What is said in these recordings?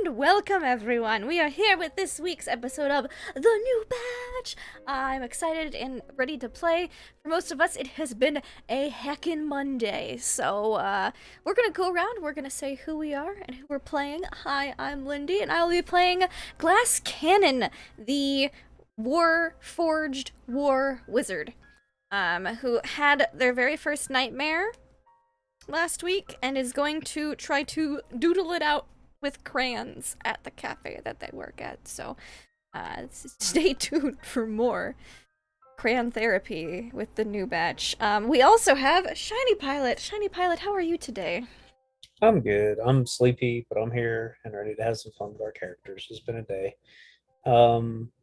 and welcome everyone. We are here with this week's episode of The New Batch. I'm excited and ready to play. For most of us, it has been a heckin' Monday. So, we're gonna go around, we're gonna say who we are and who we're playing. Hi, I'm Lindy, and I'll be playing Glass Cannon, the War-forged war wizard, who had their very first nightmare last week and is going to try to doodle it out with crayons at the cafe that they work at. So stay tuned for more crayon therapy with the new batch. We also have Shiny Pilot. Shiny Pilot, how are you today? I'm good. I'm sleepy, but I'm here and ready to have some fun with our characters. It's been a day. Um,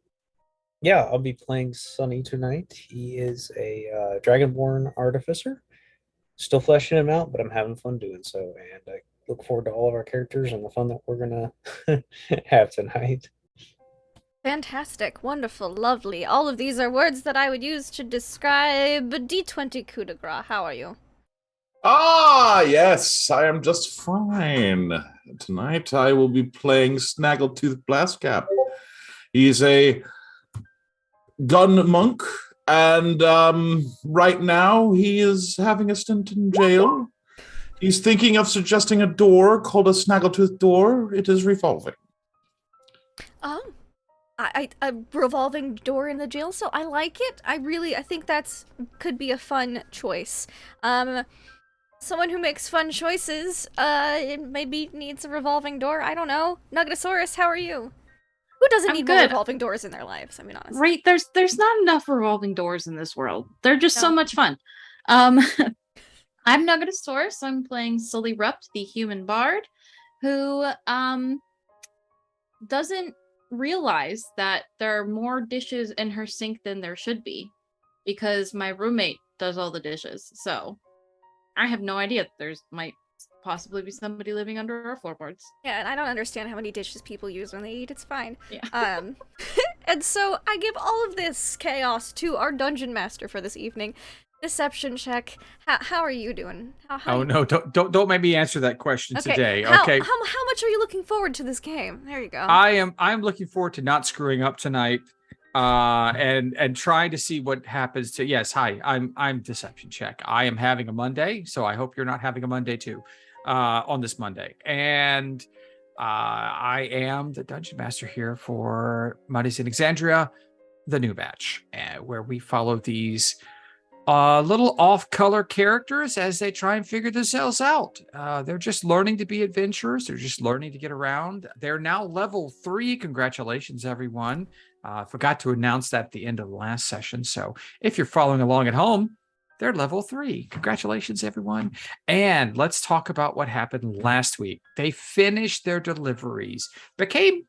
yeah, I'll be playing Sunny tonight. He is a Dragonborn artificer. Still fleshing him out, but I'm having fun doing so, and I look forward to all of our characters and the fun that we're gonna have tonight. Fantastic, wonderful, lovely. All of these are words that I would use to describe D20 coup de grace. How are you? Ah, yes, I am just fine. Tonight I will be playing Snaggletooth Blastcap. He's a gun monk, and right now he is having a stint in jail. He's thinking of suggesting a door called a Snaggletooth door. It is revolving. Oh, a revolving door in the jail cell. I like it. I think that's could be a fun choice. Someone who makes fun choices, it maybe needs a revolving door. I don't know. Nuggetosaurus, how are you? Who doesn't need more revolving doors in their lives? I mean, honestly. Right, there's not enough revolving doors in this world. They're just so much fun. I'm Nuggetosaurus. I'm playing Sully Rupt, the human bard, who doesn't realize that there are more dishes in her sink than there should be, because my roommate does all the dishes. So I have no idea there's might possibly be somebody living under our floorboards. Yeah, and I don't understand how many dishes people use when they eat. It's fine. Yeah. And so I give all of this chaos to our dungeon master for this evening. Deception check. How are you doing? Oh no! Don't make me answer that question today. Okay. How much are you looking forward to this game? There you go. I'm looking forward to not screwing up tonight, and trying to see what happens to. Yes, hi. I'm deception check. I am having a Monday, so I hope you're not having a Monday too, on this Monday. And I am the dungeon master here for Mondays in Exandria, the new batch, where we follow these little off-color characters as they try and figure themselves out. They're just learning to be adventurers. They're just learning to get around. They're now level 3. Congratulations, everyone. Forgot to announce that at the end of the last session. So if you're following along at home, they're level 3. Congratulations, everyone. And let's talk about what happened last week. They finished their deliveries, became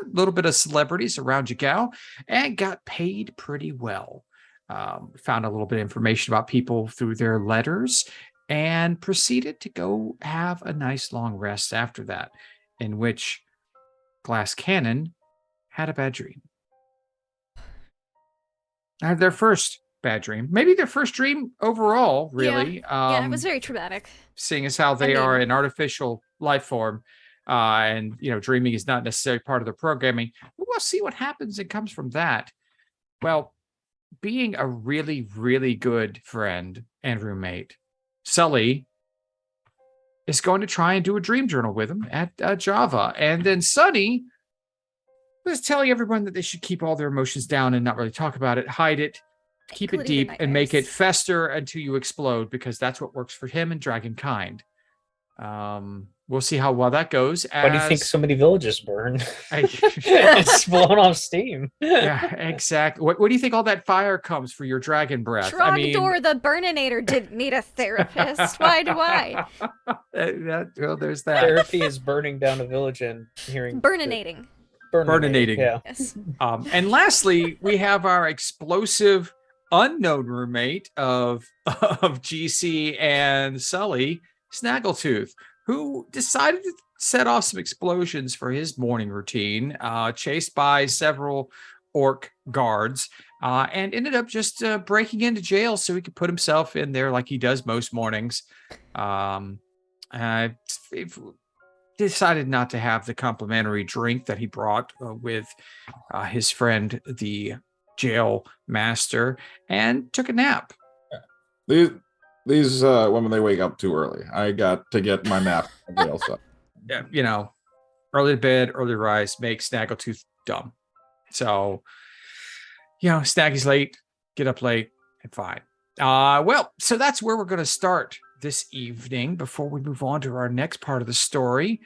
a little bit of celebrities around Jagao, and got paid pretty well. Found a little bit of information about people through their letters and proceeded to go have a nice long rest after that, in which Glass Cannon had a bad dream. Had their first bad dream, maybe their first dream overall, really. Yeah, it was very traumatic. Seeing as how they are an artificial life form, and dreaming is not necessarily part of their programming. We'll see what happens and comes from that. Well, being a really, really good friend and roommate, Sully is going to try and do a dream journal with him at Java. And then Sunny was telling everyone that they should keep all their emotions down and not really talk about it, hide it, keep it deep, and make it fester until you explode, because that's what works for him and Dragonkind. We'll see how well that goes. Why do you think so many villages burn? It's blown off steam. Yeah, exactly. What do you think all that fire comes for your dragon breath? Trogdor the Burninator didn't need a therapist. Why do I? Well, there's that. Therapy is burning down a village and hearing... Burninating. Burninating. Yeah. Yes. And lastly, we have our explosive unknown roommate of GC and Sully, Snaggletooth, who decided to set off some explosions for his morning routine, chased by several orc guards, and ended up just breaking into jail so he could put himself in there like he does most mornings. decided not to have the complimentary drink that he brought with his friend, the jail master, and took a nap. These women, they wake up too early. I got to get my nap. Yeah, early to bed, early rise makes Snaggletooth dumb. So, Snaggy's late, get up late, and fine. Well, so that's where we're going to start this evening before we move on to our next part of the story.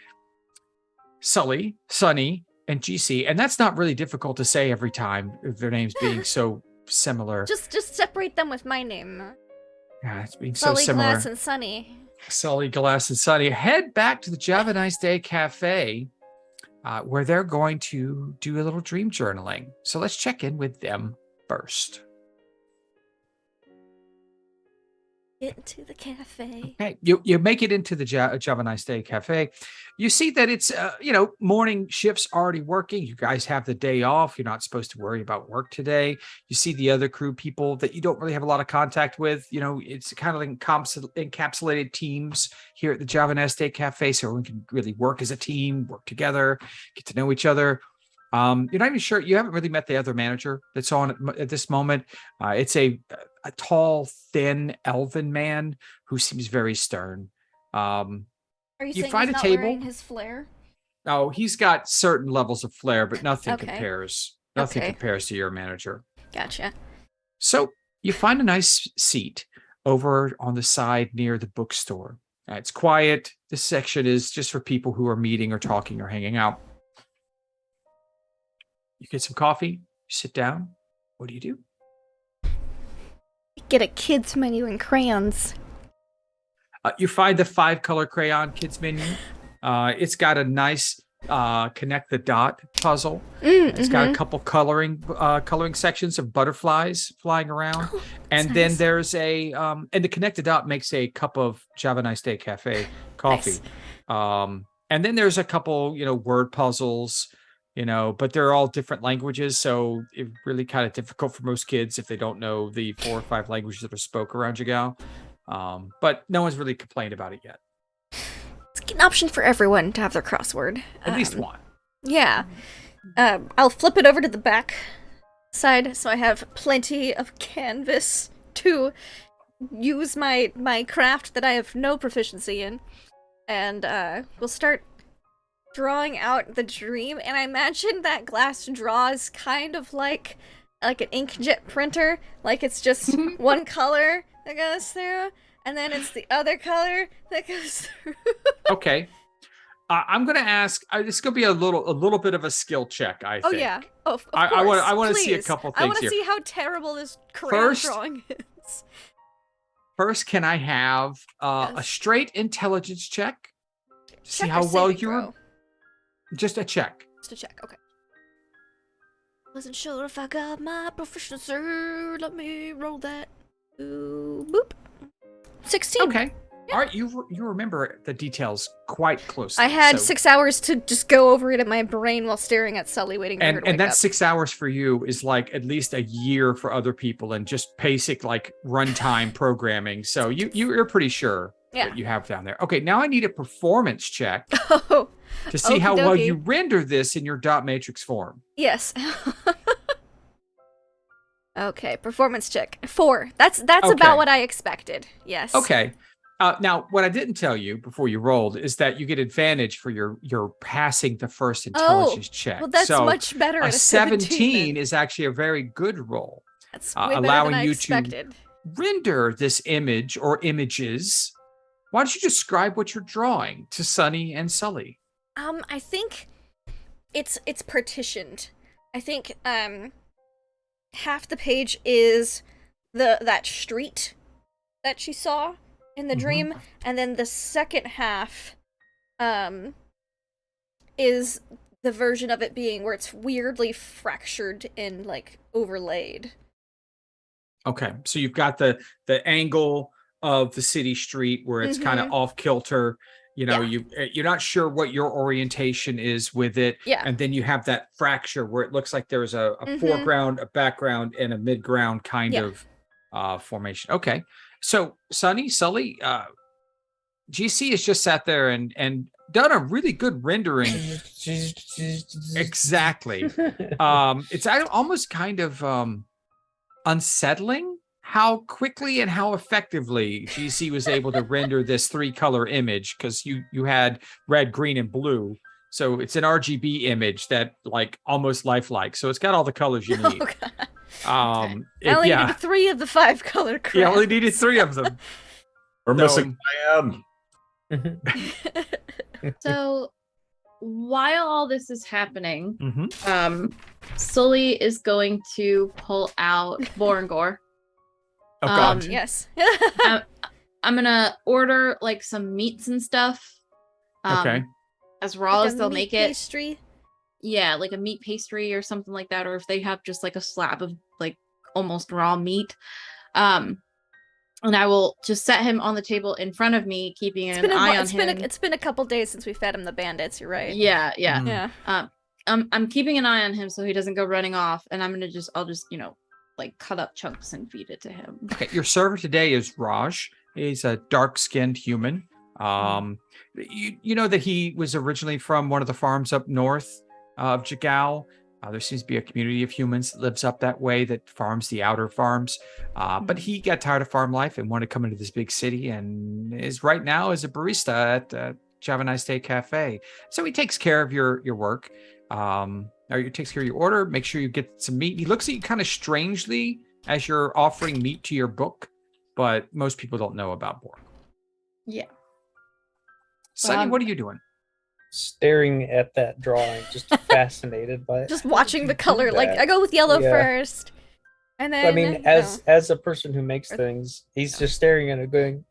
Sully, Sunny, and GC, and that's not really difficult to say every time, their names being so similar. Just separate them with my name. Yeah, it's being Sully, so similar. Glass, and Sunny. Sully, Glass, and Sunny head back to the Java Nice Day Cafe, where they're going to do a little dream journaling. So let's check in with them first. Get into the cafe. Okay, you make it into the Java Nice Day Cafe. You see that it's morning shift's already working. You guys have the day off. You're not supposed to worry about work today. You see the other crew people that you don't really have a lot of contact with. It's kind of encapsulated teams here at the Java Nice Day Cafe, so we can really work as a team, work together, get to know each other. You're not even sure. You haven't really met the other manager that's on at this moment. It's a tall, thin, elven man who seems very stern. Are you saying find he's a not table? wearing his flare? Oh, he's got certain levels of flair, but nothing Okay. compares. Nothing Okay. compares to your manager. Gotcha. So you find a nice seat over on the side near the bookstore. It's quiet. This section is just for people who are meeting or talking or hanging out. You get some coffee, you sit down. What do you do? Get a kids menu and crayons. You find the 5-color crayon kids menu. It's got a nice connect the dot puzzle. It's got a couple coloring sections of butterflies flying around. And then nice. there's and the connect the dot makes a cup of Java Nice Day Cafe coffee. Nice. And then there's a couple, word puzzles, but they're all different languages. So it's really kind of difficult for most kids if they don't know the 4 or 5 languages that are spoke around Jagal. But no one's really complained about it yet. It's an option for everyone to have their crossword. At least one. Yeah. I'll flip it over to the back side so I have plenty of canvas to use my craft that I have no proficiency in. And we'll start drawing out the dream, and I imagine that Glass draws kind of like an inkjet printer, like it's just one color that goes through, and then it's the other color that goes through. Okay. I'm gonna ask. This is gonna be a little bit of a skill check. I think. Oh yeah. Oh, of I course. want to see a Please. couple I things want to here. see how terrible this crayon drawing is. First, can I have a Yes. straight intelligence check to see Check how or well saving you're? throw? Just a check. Just a check. Okay. Wasn't sure if I got my proficiency. Let me roll that. Ooh, boop. 16. Okay. All right. You remember the details quite closely. I had so- 6 hours to just go over it in my brain while staring at Sully, waiting for her to And wake that up. 6 hours for you is like at least a year for other people, and just basic like runtime programming. So you're pretty sure Yeah. what you have down there. Okay. Now I need a performance check Oh, to see how well Okey-dokey. you render this in your dot matrix form. yes. Okay, performance check. 4. That's Okay. about what I expected. Yes. Okay. Now, what I didn't tell you before you rolled is that you get advantage for your passing the first intelligence check. Well, that's so much better. a At a 17 then. is actually a very good roll. That's way better allowing than I you expected. to render this image or images. Why don't you describe what you're drawing to Sunny and Sully? I think it's partitioned. I think half the page is that street that she saw in the dream, and then the second half is the version of it being where it's weirdly fractured and like overlaid. Okay, so you've got the angle of the city street where it's kind of off kilter. You're not sure what your orientation is with it. Yeah. And then you have that fracture where it looks like there's a foreground, a background, and a midground kind of formation. Okay. So Sully, GC has just sat there and done a really good rendering. Exactly. It's almost kind of unsettling how quickly and how effectively GC was able to render this 3-color image, because you had red, green, and blue. So it's an RGB image that like almost lifelike. So it's got all the colors you need. I only needed 3 of the 5 color crayons. Yeah, only needed 3 of them. We're missing Diane. So while all this is happening, Mm-hmm. Sully is going to pull out Borangor. Oh God. Yes. I'm gonna order like some meats and stuff. Okay. As raw Like as a they'll meat make it. pastry. Yeah, like a meat pastry or something like that, or if they have just like a slab of like almost raw meat. And I will just set him on the table in front of me, keeping an eye on him. It's been a couple days since we fed him the bandits. You're right. Yeah. Mm. Yeah. I'm keeping an eye on him so he doesn't go running off, and I'll just like cut up chunks and feed it to him. Okay, your server today is Raj. He's a dark-skinned human. You know that he was originally from one of the farms up north of Jagao. There seems to be a community of humans that lives up that way that farms the outer farms. But he got tired of farm life and wanted to come into this big city, and is right now as a barista at Java Nice Day Cafe. So he takes care of your work. Or he takes care of your order. Make sure you get some meat. He looks at you kind of strangely as you're offering meat to your book, but most people don't know about Borg. Yeah. Sunny, what are you doing? Staring at that drawing, just fascinated by it. Just watching the color. that? Like I go with yellow Yeah. first, and then I mean, as a person who makes things, he's just staring at it, going,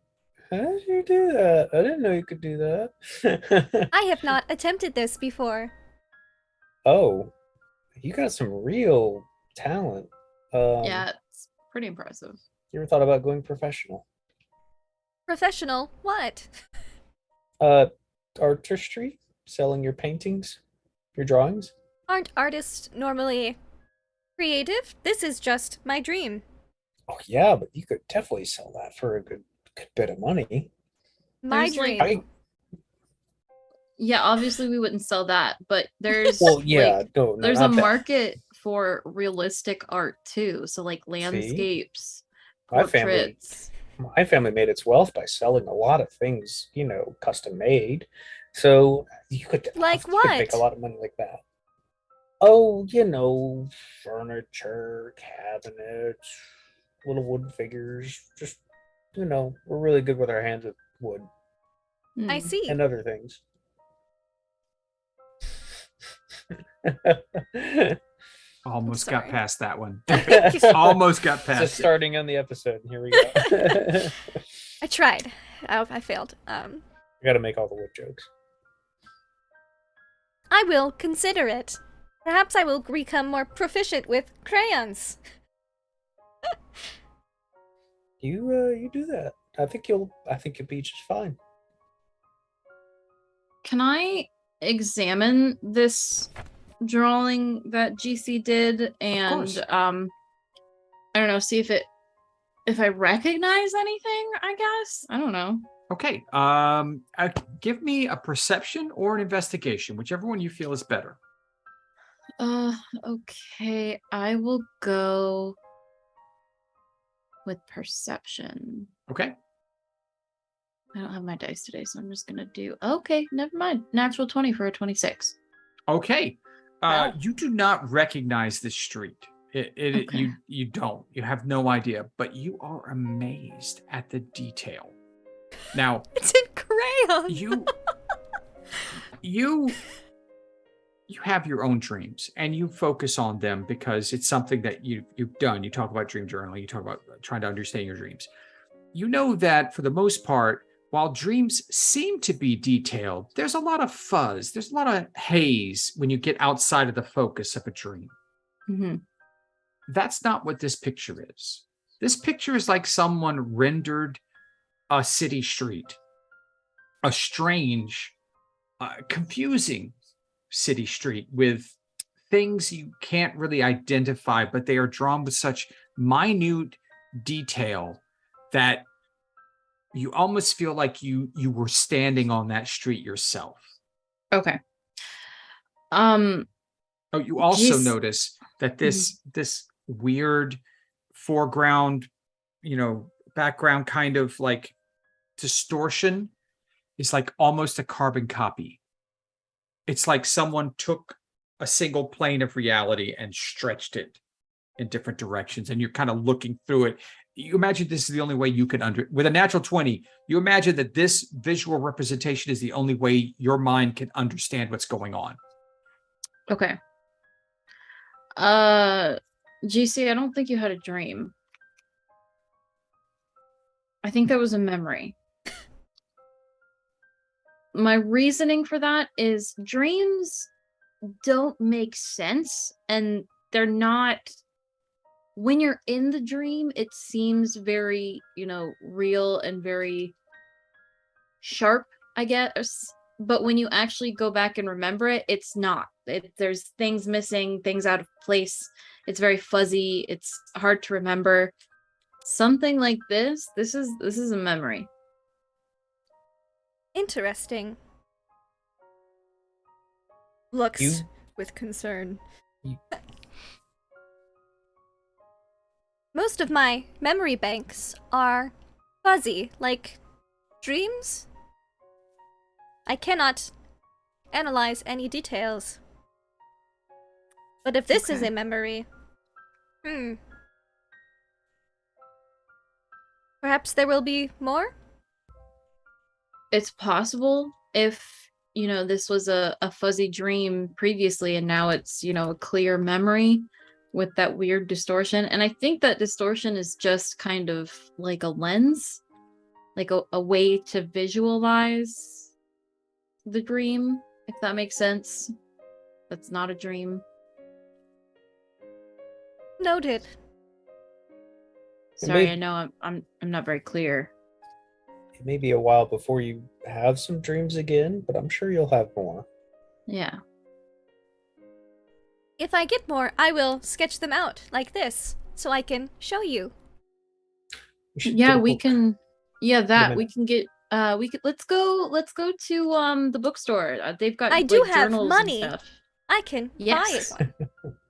"How did you do that? I didn't know you could do that." I have not attempted this before. Oh, you got some real talent. Yeah, it's pretty impressive. You ever thought about going professional? Professional? What? Artistry, selling your paintings, your drawings. Aren't artists normally creative? This is just my dream. Oh yeah, but you could definitely sell that for a good bit of money. My There's, like, dream. Yeah, obviously we wouldn't sell that, but there's Well, yeah, like, no, there's a not that. market for realistic art too. So like landscapes, My family, portraits. my family made its wealth by selling a lot of things, custom made. So you could Like you could make a what? lot of money like that. Oh, furniture, cabinets, little wood figures. Just we're really good with our hands with wood I Hmm. see. and other things. Almost sorry. got past that one. Just Almost got past it. starting on the episode, and here we go. I tried. I failed. I got to make all the wood jokes. I will consider it. Perhaps I will become more proficient with crayons. You do that. I think you'll be just fine. Can I examine this drawing that GC did and course. I don't know, see if I recognize anything, I guess? I don't know. Okay. Give me a perception or an investigation, whichever one you feel is better. Okay, I will go with perception. Okay. I don't have my dice today, so I'm just gonna do okay, never mind. Natural 20 for a 26. Okay. Wow. You do not recognize this street. Okay. You don't. You have no idea, but you are amazed at the detail. Now, It's in crayon. you have your own dreams and you focus on them because it's something that you've done. You talk about dream journaling, you talk about trying to understand your dreams. You know that for the most part, while dreams seem to be detailed, there's a lot of fuzz, there's a lot of haze when you get outside of the focus of a dream. Mm-hmm. That's not what this picture is. This picture is like someone rendered a city street, a strange, confusing city street with things you can't really identify, but they are drawn with such minute detail that you almost feel like you were standing on that street yourself. Okay. Oh, you also Geez. notice that this weird foreground, background kind of like distortion is like almost a carbon copy. It's like someone took a single plane of reality and stretched it in different directions, and you're kind of looking through it. You imagine this is the only way you can with a natural 20, you imagine that this visual representation is the only way your mind can understand what's going on. Okay. GC, I don't think you had a dream. I think that was a memory. My reasoning for that is dreams don't make sense, and they're not. When you're in the dream, it seems very, real and very sharp, I guess. But when you actually go back and remember it, it's not. There's things missing, things out of place. It's very fuzzy. It's hard to remember. Something like this is a memory. Interesting. Looks with concern. Most of my memory banks are fuzzy, like dreams. I cannot analyze any details. But if this is a memory, perhaps there will be more? It's possible if, this was a fuzzy dream previously and now it's, a clear memory with that weird distortion. And I think that distortion is just kind of like a lens, like a way to visualize the dream, if that makes sense. That's not a dream. Noted. Sorry, I know I'm not very clear. It may be a while before you have some dreams again, but I'm sure you'll have more. Yeah. If I get more, I will sketch them out like this, so I can show you. Yeah, we can. Yeah, that we can get. Let's go to the bookstore. They've got. I do like, have journals money. and stuff. I can buy one.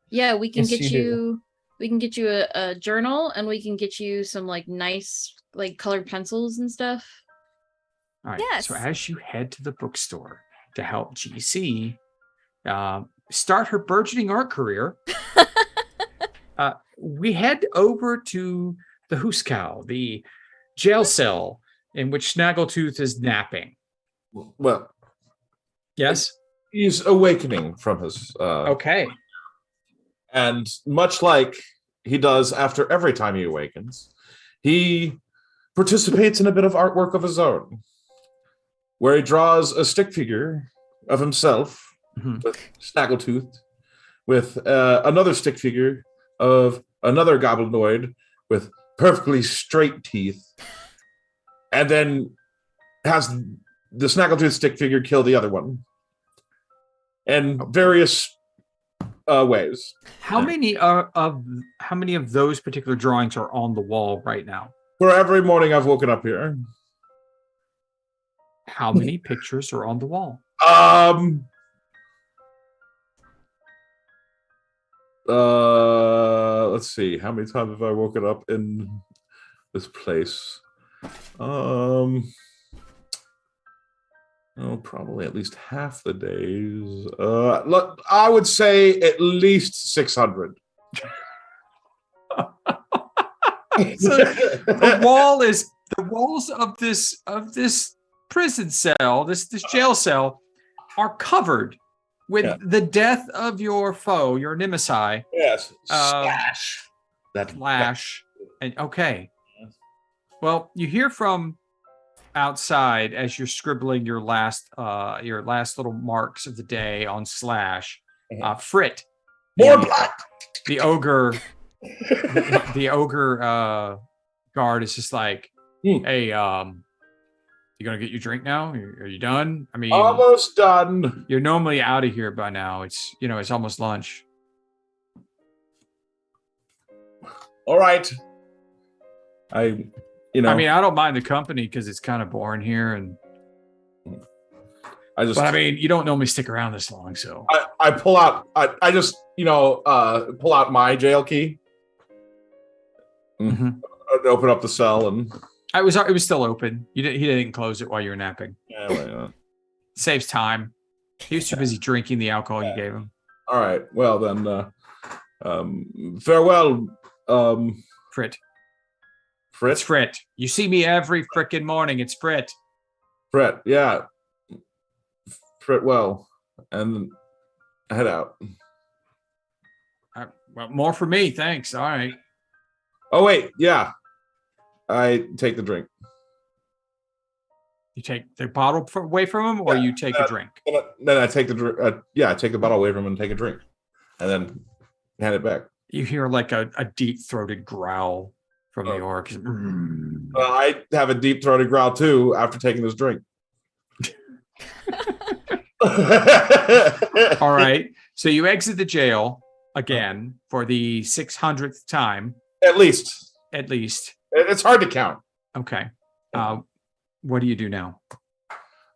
Yeah, we can Yes, get you you. We can get you a journal, and we can get you some like nice like colored pencils and stuff. All right. Yes. So as you head to the bookstore to help GC start her burgeoning art career, we head over to the Hooskow, the jail cell in which Snaggletooth is napping. Well, Yes. he's awakening from his. Okay. And much like he does after every time he awakens, he participates in a bit of artwork of his own, where he draws a stick figure of himself with Snaggletooth, with another stick figure of another goblinoid with perfectly straight teeth, and then has the Snaggletooth stick figure kill the other one in various ways. How many of those particular drawings are on the wall right now? For every morning I've woken up here. How many pictures are on the wall? Let's see. How many times have I woken up in this place? Probably at least half the days. I would say at least 600. So the walls of this prison cell, this jail cell, are covered with the death of your foe, your nemesis. Yes. Slash. That Flash. And okay. Well, you hear from outside as you're scribbling your last little marks of the day on Slash. Frit. More blood. The ogre. the ogre guard is just like, hey, you gonna get your drink now? Are you done? I mean, almost done. You're normally out of here by now. It's it's almost lunch. All right. I You know, I mean, I don't mind the company because it's kind of boring here, and I just, but I mean, you don't normally stick around this long, so I pull out, I just, pull out my jail key, Mhm. open up the cell, and it was still open. He didn't close it while you were napping. Saves time. He was too busy drinking the alcohol you gave him. All right. Well then, farewell, Frit. It's Fritz. Frit. You see me every frickin' morning. It's Frit. Frit, yeah. Frit well, and head out. Well, more for me. Thanks. All right. Oh wait, yeah. I take the drink. You take the bottle away from him, or you take a drink? Then I take the drink. I take the bottle away from him and take a drink, and then hand it back. You hear like a deep-throated growl from the orc. Well, I have a deep-throated growl too after taking this drink. All right. So you exit the jail again for the 600th time. At least. It's hard to count. Okay. What do you do now?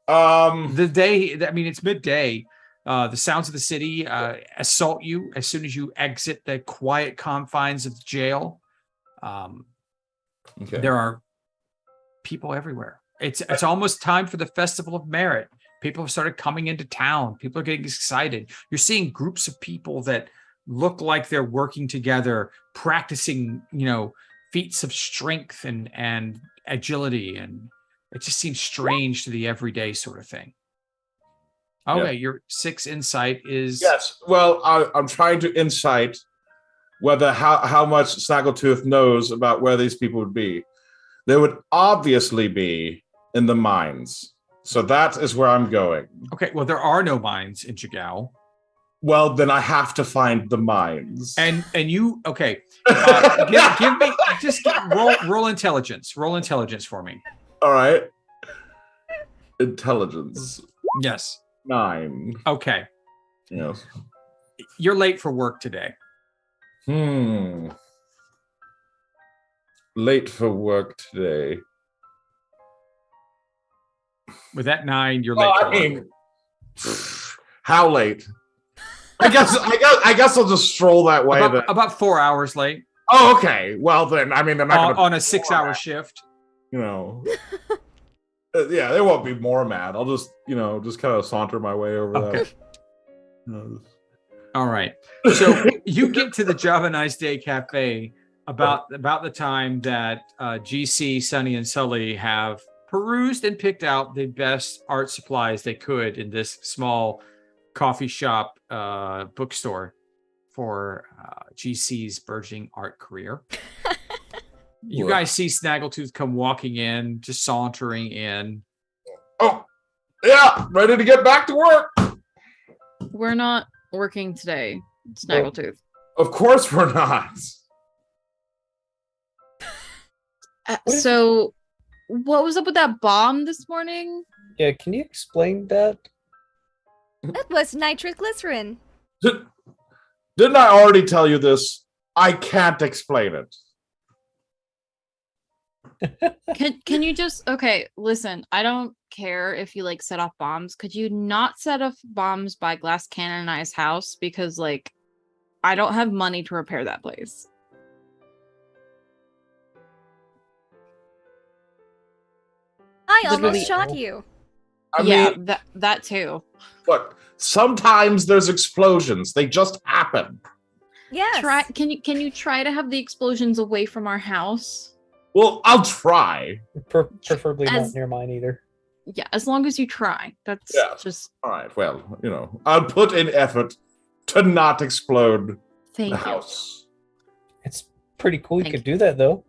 It's midday. The sounds of the city assault you as soon as you exit the quiet confines of the jail. There are people everywhere. It's almost time for the Festival of Merit. People have started coming into town. People are getting excited. You're seeing groups of people that look like they're working together, practicing, feats of strength and agility, and it just seems strange to the everyday sort of thing. Okay, your 6 insight is... Yes, well, I'm trying to insight whether how much Snaggletooth knows about where these people would be. They would obviously be in the mines. So that is where I'm going. Okay, well, there are no mines in Jigao. Well, then I have to find the mines. And you, okay, give me, just roll intelligence. Roll intelligence for me. All right. Intelligence. Yes. 9. Okay. Yes. You're late for work today. Late for work today. With that 9, you're late for work. How late? I guess I'll just stroll that way. About 4 hours late. Oh, okay. Well, then, I mean, they're not on a 6-hour shift. Yeah, they won't be more mad. I'll just, kind of saunter my way over that. All right. So you get to the Java Nice Day Cafe about the time that GC, Sunny, and Sully have perused and picked out the best art supplies they could in this small coffee shop bookstore for GC's burgeoning art career. You guys see Snaggletooth come walking in, just sauntering in. Oh, yeah, ready to get back to work. We're not working today, Snaggletooth. Of course we're not. So, what was up with that bomb this morning? Yeah, can you explain that? That was nitroglycerin. Didn't I already tell you this? I can't explain it. Can you just listen, I don't care if you set off bombs. Could you not set off bombs by Glass Cannonized house? Because I don't have money to repair that place. I almost shot you. I mean, that too. Look, sometimes there's explosions. They just happen. Yes. Can you try to have the explosions away from our house? Well, I'll try. Preferably not near mine either. Yeah, as long as you try. That's just... All right, well, I'll put in effort to not explode the house. It's pretty cool you could do that, though.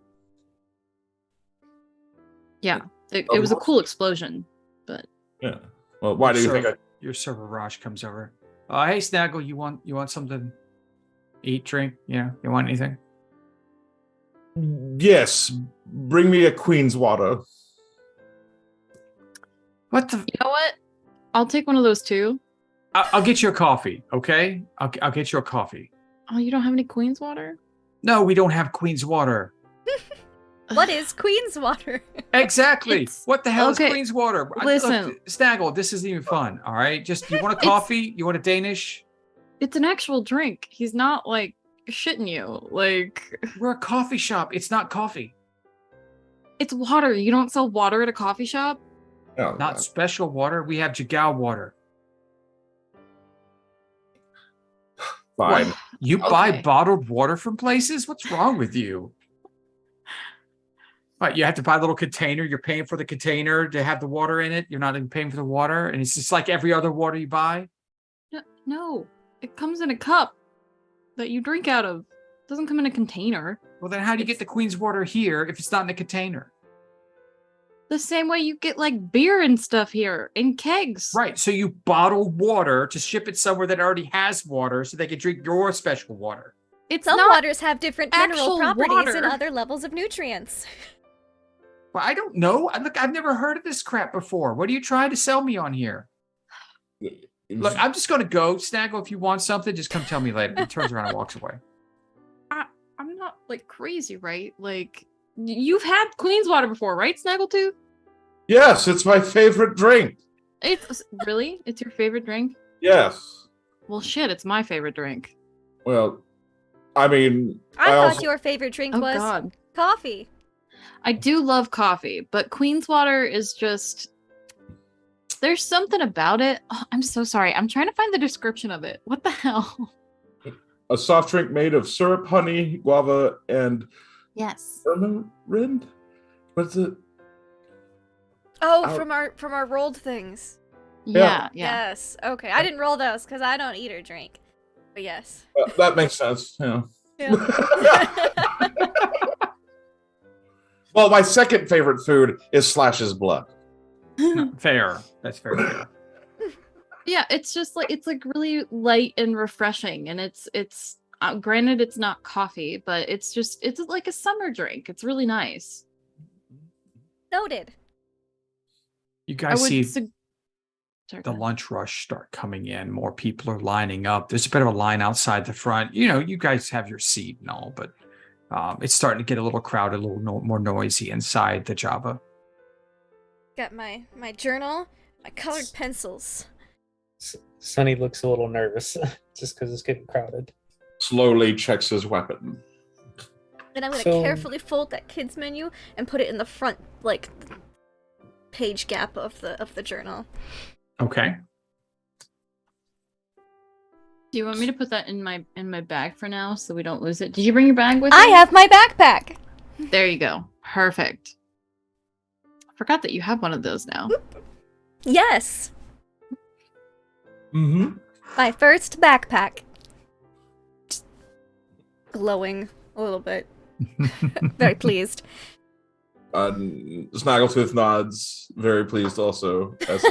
Yeah, it was a cool explosion, but... Yeah. Well, why do you think Your server Raj comes over. Hey, Snaggle, you want something? Eat, drink? You want anything? Yes. Bring me a Queen's water. What the? You know what? I'll take one of those too. I'll get you a coffee, okay? I'll get you a coffee. Oh, you don't have any Queen's water? No, we don't have Queen's water. What is Queen's water? Exactly. It's- What the hell okay, is Queen's water? listen. Look, Snaggle, this isn't even fun. All right. Just you want a coffee? You want a Danish? It's an actual drink. He's not like shitting you. Like We're a coffee shop. It's not coffee. it's water. You don't sell water at a coffee shop? No, Not special water. We have Jagao water. fine. What? You buy Okay. bottled water from places? What's wrong with you? What, you have to buy a little container. You're paying for the container to have the water in it. You're not even paying for the water. And it's just like every other water you buy. No. It comes in a cup that you drink out of. It doesn't come in a container. Well, then how do you get the Queen's water here if it's not in a container? The same way you get like beer and stuff here in kegs. Right. So you bottle water to ship it somewhere that already has water so they can drink your special water. It's Some not waters have different mineral actual properties and water. other levels of nutrients. Well, I don't know. Look, I've never heard of this crap before. What are you trying to sell me on here? Look, I'm just going to go. Snaggle, if you want something, just come tell me later. He turns around and walks away. I'm not like crazy, right? Like you've had Queen's water before, right, Snaggletooth? Yes, it's my favorite drink. It's really? It's your favorite drink? Yes. Well shit, it's my favorite drink. Well, I mean, I thought also- your favorite drink Oh was god. coffee. I do love coffee, but Queen's water is just there's something about it. Oh, I'm so sorry. I'm trying to find the description of it. What the hell? a soft drink made of syrup, honey, guava, and Yes. tamarind. What's it? Oh, Ow. from our rolled things. Yeah. Yes. Okay. I didn't roll those because I don't eat or drink. But yes. That makes sense. Yeah. Yeah. Well, my second favorite food is Slash's blood. Fair. That's very fair. Yeah, it's just like it's like really light and refreshing, and it's granted it's not coffee, but it's like a summer drink. It's really nice. Noted. You I guys would see Sorry, the go ahead. lunch rush start coming in. More people are lining up. There's a bit of a line outside the front. You know, you guys have your seat and all, but it's starting to get a little crowded, a little more noisy inside the Java. Got my journal, my colored pencils. Sonny looks a little nervous just because it's getting crowded. Slowly checks his weapon. Then I'm gonna So- carefully fold that kids menu and put it in the front, like, page gap of the journal. Okay. Do you want me to put that in my bag for now so we don't lose it? Did you bring your bag with I you? have my backpack. There you go. Perfect. I forgot that you have one of those now. Yes, Mm-hmm. my first backpack. Just glowing a little bit. Very pleased. Snaggletooth nods, very pleased also. As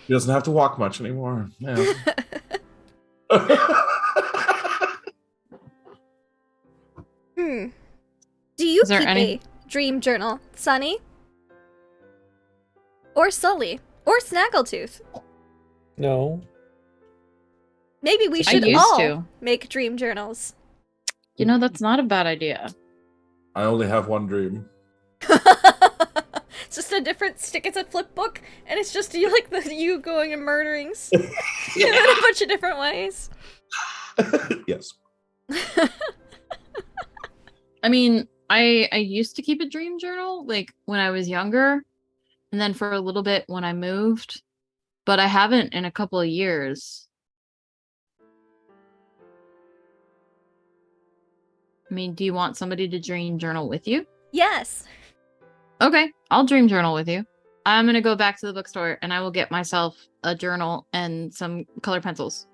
he doesn't have to walk much anymore. Yeah. Hmm. Do you Is there keep any- a dream journal, Sunny? Or Sully? Or Snaggletooth? No. Maybe we I should used all to. make dream journals. You know, that's not a bad idea. I only have one dream. It's just a different stick. It's a flip book, and it's just you you going and murdering in a bunch of different ways. Yes. I mean, I used to keep a dream journal like when I was younger, and then for a little bit when I moved, but I haven't in a couple of years. I mean, do you want somebody to dream journal with you? Yes. Okay, I'll dream journal with you. I'm gonna go back to the bookstore and I will get myself a journal and some color pencils.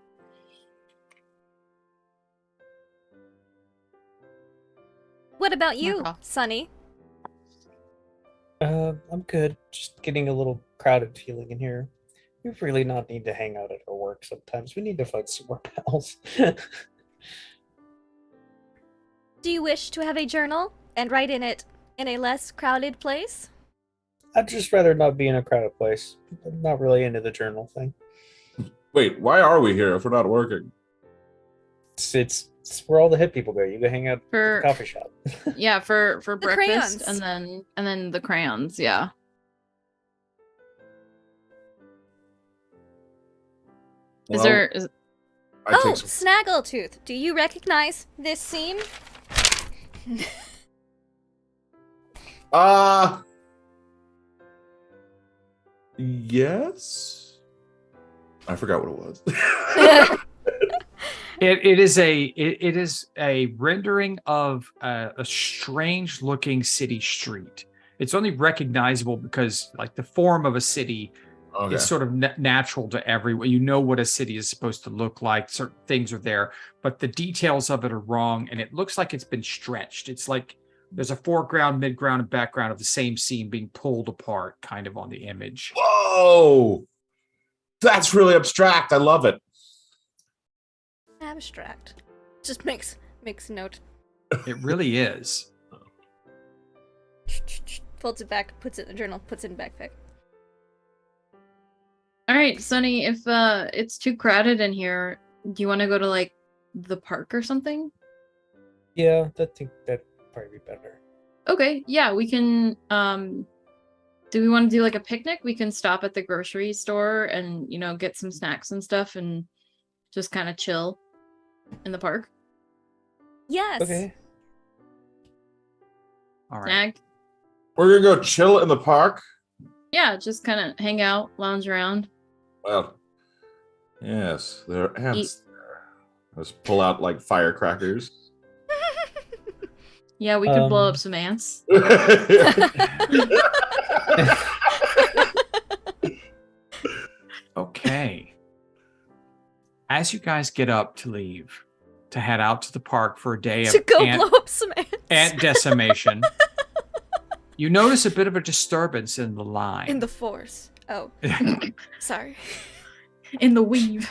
What about you, problem. Sunny? I'm good. Just getting a little crowded feeling in here. We really not need to hang out at our work sometimes. We need to find some more pals. Do you wish to have a journal and write in it in a less crowded place? I'd just rather not be in a crowded place. I'm not really into the journal thing. Wait, why are we here if we're not working? It's It's where all the hip people go. You go hang out at For- the coffee shop. Yeah, for breakfast, crayons. and then the crayons. Yeah. Well, Is there? I Oh, take some. Snaggletooth. Do you recognize this scene? Yes. I forgot what it was. It is a rendering of a strange looking city street. It's only recognizable because like the form of a city Okay. is sort of natural to everyone. You know what a city is supposed to look like. Certain things are there, but the details of it are wrong, and it looks like it's been stretched. It's like there's a foreground, midground, and background of the same scene being pulled apart, kind of on the image. Whoa! That's really abstract. I love it. Abstract. Just makes note. It really is. Folds it back, puts it in the journal, puts it in backpack. All right, Sunny. If it's too crowded in here, do you want to go to like the park or something? Yeah, I think that'd probably be better. Okay, yeah, we can. Do we want to do like a picnic? We can stop at the grocery store and get some snacks and stuff, and just kind of chill in the park. Yes. Okay. All right. Snag. We're gonna go chill in the park. Yeah, just kind of hang out, lounge around. Well, yes, there are ants there. Let's pull out like firecrackers. Yeah, we could blow up some ants. Okay. As you guys get up to leave, to head out to the park for a day of To go blow up some ants. ant decimation, you notice a bit of a disturbance in the line. In the force. Oh, sorry. In the weave.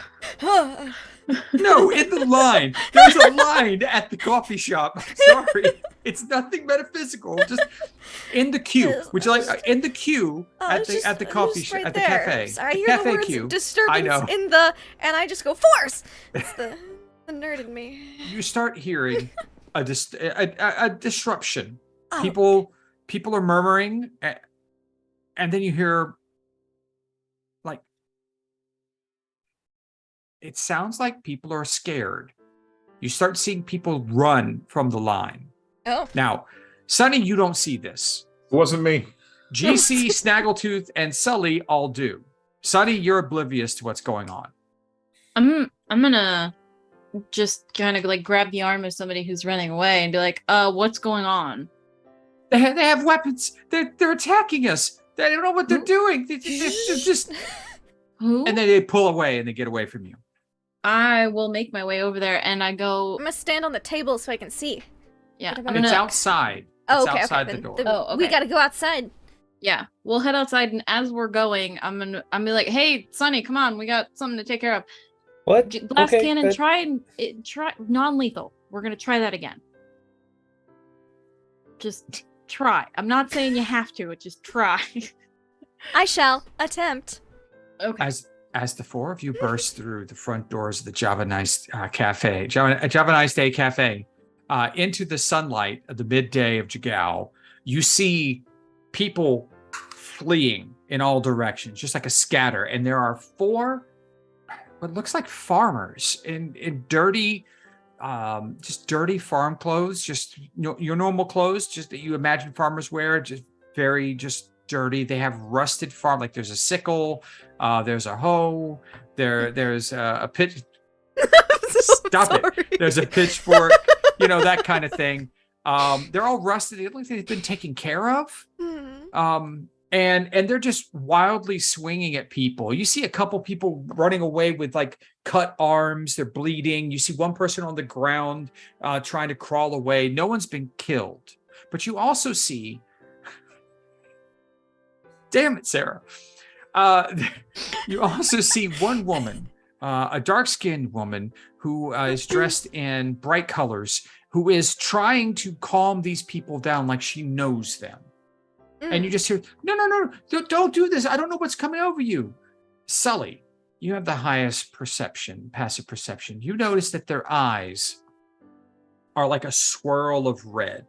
No, in the line. There's a line at the coffee shop. Sorry. It's nothing metaphysical. Just in the queue. Would you like in the queue at the coffee shop, at the cafe? Sorry, I the hear cafe the words queue. disturbance I know. and I just go force. It's the nerd in me. You start hearing a disruption. Oh, People are murmuring, and then you hear like it sounds like people are scared. You start seeing people run from the line. Oh. Now, Sunny, you don't see this. It wasn't me. GC, Snaggletooth, and Sully all do. Sunny, you're oblivious to what's going on. I'm gonna just kind of like grab the arm of somebody who's running away and be like, what's going on? They have weapons. They're attacking us. They don't know what they're doing. They're just Who? and then they pull away and they get away from you. I will make my way over there and I go. I'm gonna stand on the table so I can see. Yeah, What I'm about gonna. It's outside. Oh, It's okay, outside okay. the door. Oh, We okay. gotta go outside. Yeah, we'll head outside, and as we're going, I'm be like, "Hey, Sunny, come on, we got something to take care of." What? Blast Okay, cannon, good. try non-lethal. We're gonna try that again. Just try. I'm not saying you have to. Just try. I shall attempt. Okay. As the four of you burst through the front doors of the Java Nice Cafe, Java Nice Day Cafe, into the sunlight of the midday of Jagao, you see people fleeing in all directions, just like a scatter. And there are four, what looks like farmers in dirty, just dirty farm clothes, just your normal clothes, just that you imagine farmers wear, just very just dirty. They have rusted farm, like there's a sickle, there's a hoe, there's a pitch. Stop it. There's a pitchfork, that kind of thing. They're all rusted. They look like they've been taken care of. And they're just wildly swinging at people. You see a couple people running away with like cut arms. They're bleeding. You see one person on the ground trying to crawl away. No one's been killed. But you also see, damn it, Sarah. You also see one woman, a dark-skinned woman who is dressed in bright colors, who is trying to calm these people down like she knows them. And you just hear, no, don't do this. I don't know what's coming over you. Sully, you have the highest perception, passive perception. You notice that their eyes are like a swirl of red.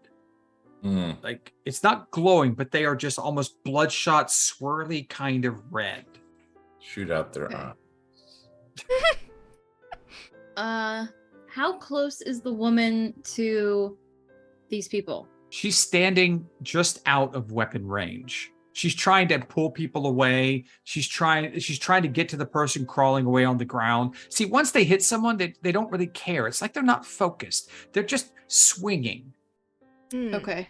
Mm. Like it's not glowing, but they are just almost bloodshot, swirly kind of red. Shoot out their Okay. eye. How close is the woman to these people? She's standing just out of weapon range. She's trying to pull people away. She's trying to get to the person crawling away on the ground. See, once they hit someone, they don't really care. It's like they're not focused. They're just swinging. Okay.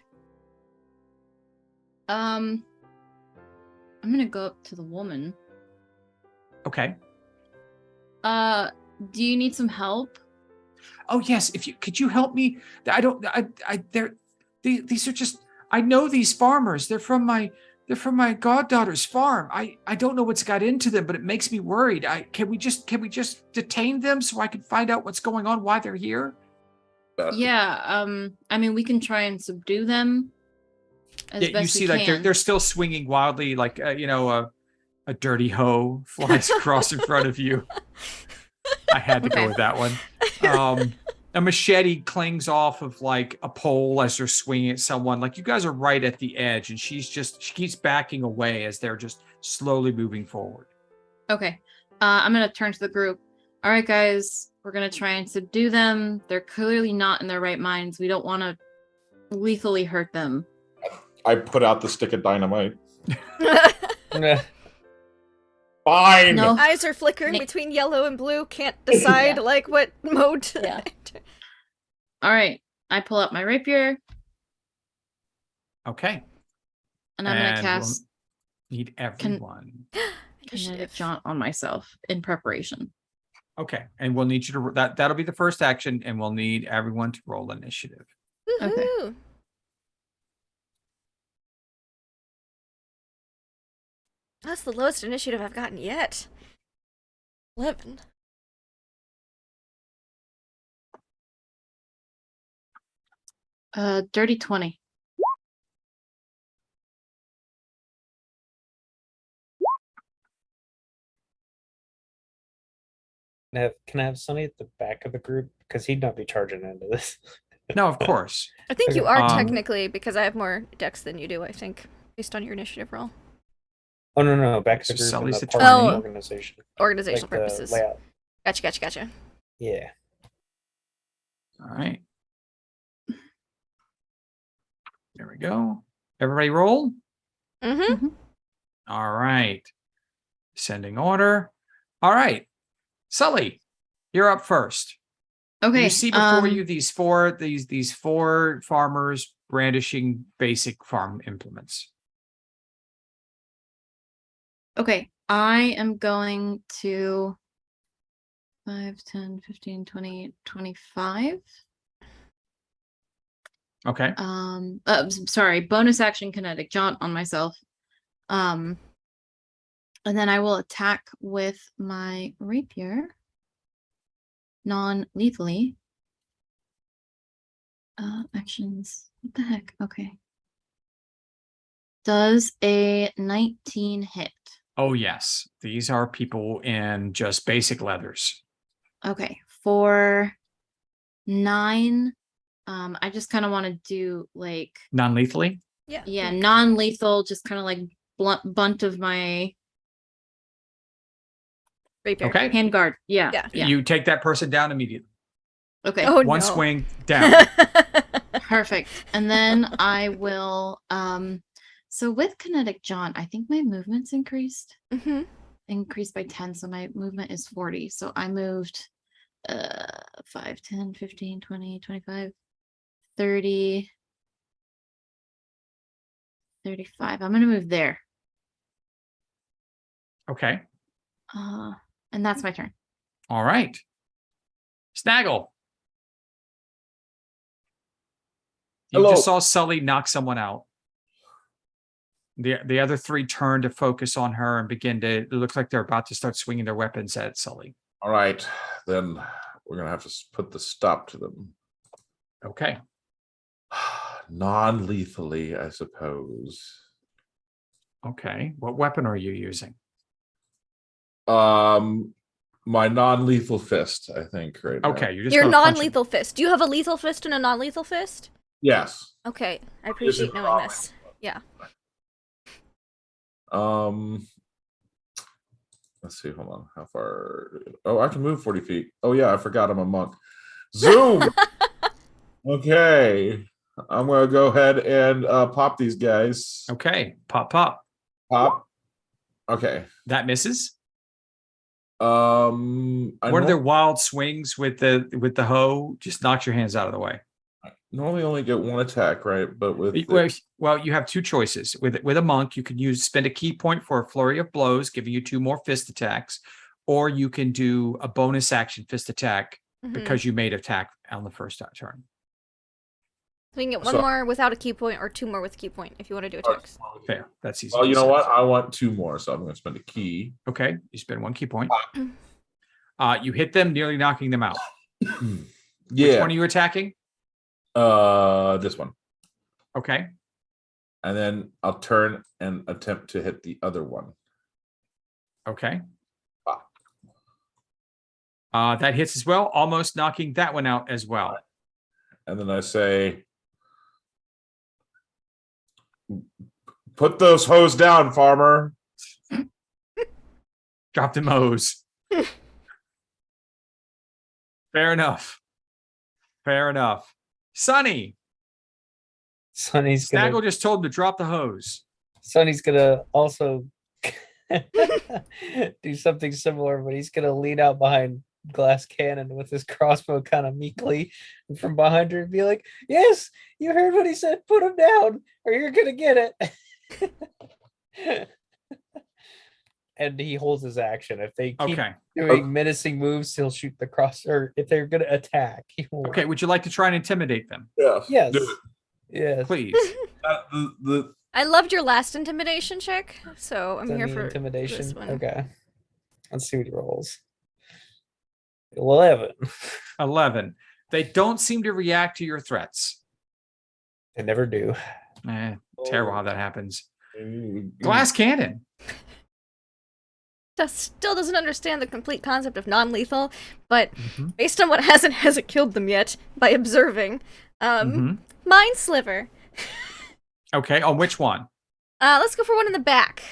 I'm gonna go up to the woman. Okay. Do you need some help? Oh yes, could you help me? These are just, I know these farmers. They're from my goddaughter's farm. I don't know what's got into them, but it makes me worried. Can we just detain them so I can find out what's going on, why they're here? Yeah, I mean, we can try and subdue them as best You see, we like can. they're still swinging wildly, like a dirty hoe flies across in front of you. I had to go with that one. A machete clings off of like a pole as they're swinging at someone. Like you guys are right at the edge, and she keeps backing away as they're just slowly moving forward. Okay. I'm gonna turn to the group. All right, guys, we're gonna try and subdue them. They're clearly not in their right minds. We don't want to lethally hurt them. I put out the stick of dynamite. Nah. Fine. No. Eyes are flickering Nick. between yellow and blue. Can't decide Yeah. like what mode to Yeah. enter. All right. I pull out my rapier Okay. and I'm gonna And cast we'll need everyone. Kinetic Initiative. Jaunt on myself in preparation. Okay, and we'll need you to that'll be the first action, and we'll need everyone to roll initiative. Okay. Woohoo. That's the lowest initiative I've gotten yet. 11. Dirty 20. Can I have Sonny at the back of the group? Because he'd not be charging into this. No, of course. I think you are Um, technically, because I have more dex than you do, I think, based on your initiative roll. Oh no, back So to the group Sully's in the the party attorney. organization. Organizational Like the purposes. layout. Gotcha. Yeah. All right. There we go. Everybody roll. Mm-hmm. All right. Sending order. All right. Sully, you're up first. Okay. You see before you these four farmers brandishing basic farm implements. Okay. I am going to 5, 10, 15, 20, 25. Okay. Sorry, bonus action kinetic jaunt on myself. And then I will attack with my rapier non-lethally. Actions. What the heck? Okay. Does a 19 hit? Oh yes. These are people in just basic leathers. Okay. For 9, I just kind of want to do like Non-lethally? yeah, non-lethal, just kind of like bunt of my Rapier. Okay. handguard. Yeah. Yeah. You take that person down immediately. Okay. Oh, One no. swing down. Perfect. And then I will so with kinetic jaunt, I think my movement's increased by 10, so my movement is 40. So I moved 5, 10, 15, 20, 25, 30, 35. I'm gonna move there. Okay. And that's my turn. All right. Snaggle. You Hello. just saw Sully knock someone out. The other three turn to focus on her and begin to, it looks like they're about to start swinging their weapons at Sully. All right, then we're gonna have to put the stop to them. Okay. Non-lethally, I suppose. Okay. What weapon are you using? My my non-lethal fist, I think, right now. Okay, you're just Your gonna punch him. non-lethal fist. Do you have a lethal fist? Do you have a lethal fist and a non-lethal fist? Yes. Okay, I appreciate knowing this. Yeah. Let's see. Hold on. How far? Oh, I can move 40 feet. Oh yeah, I forgot I'm a monk. Zoom. Okay, I'm gonna go ahead and pop these guys. Okay, pop. Pop. Okay. That misses. I One of their wild swings with the hoe just knocks your hands out of the way. normally only get one attack, right? But with Well, you have two choices. With a monk, you can spend a key point for a flurry of blows, giving you 2 more fist attacks, or you can do a bonus action fist attack because you made attack on the first turn. So you can get 1 more without a key point or 2 more with a key point if you want to do attacks. Fair. That's easy. well, you know what? I want 2 more, so I'm going to spend a key. Okay, you spend 1 key point. You hit them, nearly knocking them out. Yeah. Which one are you attacking? This one. Okay. And then I'll turn and attempt to hit the other one. Okay. That hits as well, almost knocking that one out as well. And then I say, put those hoes down, farmer. Drop them hose. Fair enough. Sonny. Sonny's Snaggle gonna just told him to drop the hose. Sonny's gonna also do something similar, but he's gonna lean out behind glass cannon with his crossbow kind of meekly from behind her and be like, "Yes, you heard what he said. Put him down, or you're gonna get it." And he holds his action. If they keep doing menacing moves, he'll shoot the cross. Or if they're gonna attack, he will. Okay, would you like to try and intimidate them? Yes. Yes. Please. I loved your last intimidation check, so I'm here for intimidation. this one. Okay. Let's see what he rolls. 11. 11. They don't seem to react to your threats. They never do. Terrible how that happens. Glass cannon. Still doesn't understand the complete concept of non-lethal, but based on what hasn't killed them yet by observing, Mind Sliver. Okay, on which one? Let's go for one in the back.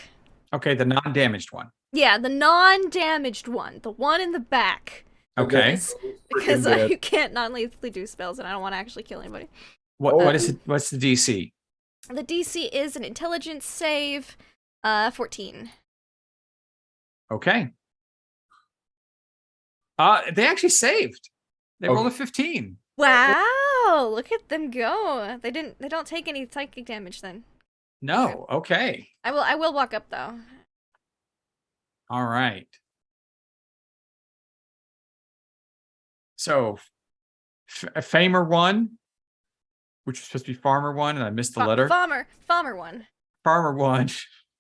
Okay, the non-damaged one. Yeah, the non-damaged one, the one in the back. Okay. Because you can't non-lethally do spells, and I don't want to actually kill anybody. What is it? What's the DC? The DC is an intelligence save, 14. Okay. They actually saved. They rolled a 15. Wow! Look at them go. They don't take any psychic damage then. No. Okay. I will walk up though. All right. So, Famer 1, which was supposed to be Farmer 1, and I missed the letter. Farmer 1. Farmer 1.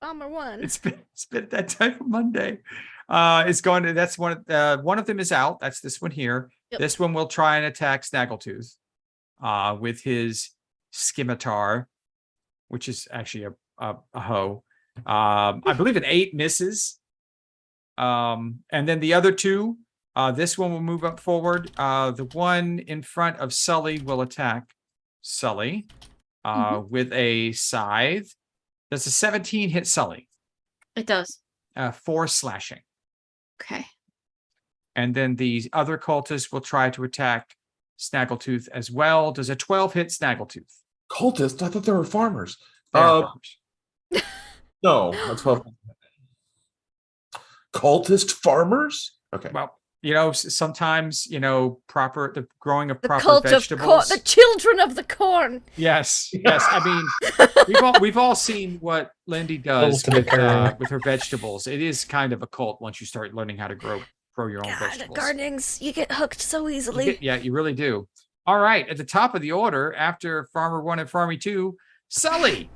Farmer 1. It's been that type of Monday. It's going to. That's one of them is out. That's this one here. Yep. This one will try and attack Snaggletooth, with his scimitar, which is actually a hoe. I believe an 8 misses. And then the other 2. This one will move up forward. The one in front of Sully will attack Sully with a scythe. Does a 17 hit Sully? It does. 4 slashing. Okay. And then the other cultist will try to attack Snaggletooth as well. Does a 12 hit Snaggletooth? Cultists? I thought they were farmers. Farmers. No, that's 12. Cultist farmers? Okay. Well, sometimes, the growing of The proper cult vegetables. of the children of the corn. Yes. I mean, we've all seen what Lindy does with her vegetables. It is kind of a cult once you start learning how to grow your own vegetables. Gardening's, you get hooked so easily. You really do. All right, at the top of the order, after Farmer 1 and Farmy 2, Sully.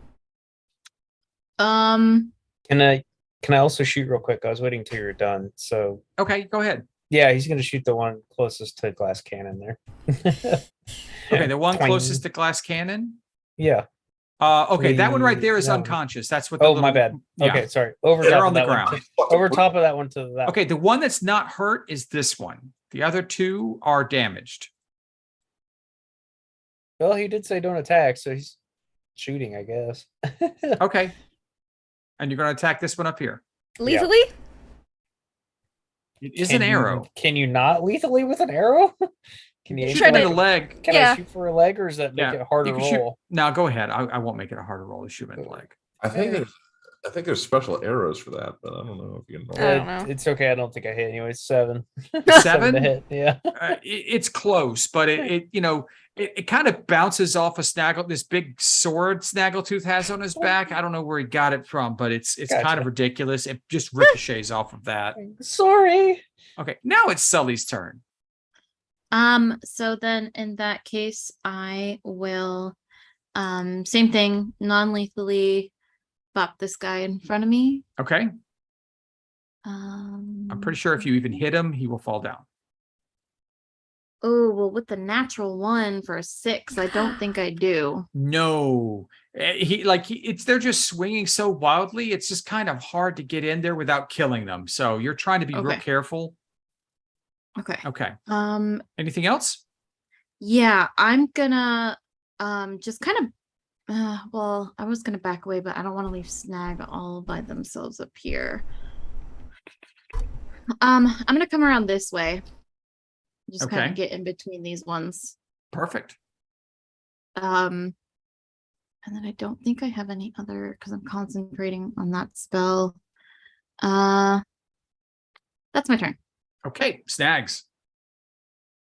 Can I also shoot real quick? I was waiting till you're done. So okay, go ahead. Yeah, he's gonna shoot the one closest to glass cannon there. Okay, the one closest to glass cannon. Yeah. Okay, that one right there is That one. unconscious. That's what. The Oh, little, my bad. Yeah. Okay, sorry. Over They're top on of the that one. ground. Over top of that one to that. Okay, the one that's not hurt is this one. The other two are damaged. Well, he did say don't attack, so he's shooting, I guess. Okay. And you're going to attack this one up here. Yeah. Lethally? It is an arrow. Can you not lethally with an arrow? Can you Shoot try him in to- the leg. Can I shoot for a leg, or is that make Yeah, it harder you can shoot. roll? Now go ahead. I won't make it a harder roll to shoot him in the leg. I think there's special arrows for that, but I don't know if you can roll. I don't know. It's okay. I don't think I hit anyway. 7. 7? to hit. Yeah. It's close, but it kind of bounces off a snaggle. This big sword Snaggletooth has on his back. I don't know where he got it from, but it's kind Gotcha. of ridiculous. It just ricochets off of that. Sorry. Okay, now it's Sully's turn. So then in that case, I will same thing, non-lethally bop this guy in front of me. Okay, I'm I'm pretty sure if you even hit him, he will fall down. Oh, well, with the natural 1 for a 6, I don't think I do. No, they're just swinging so wildly. It's just kind of hard to get in there without killing them. So you're trying to be real Okay. careful. Okay. Okay. Anything else? Yeah, I'm gonna just kind of well, I was gonna back away, but I don't want to leave Snag all by themselves up here. I'm gonna come around this way. Just kind Okay. of get in between these ones. Perfect. And then I don't think I have any other because I'm concentrating on that spell. That's my turn. Okay, Snags.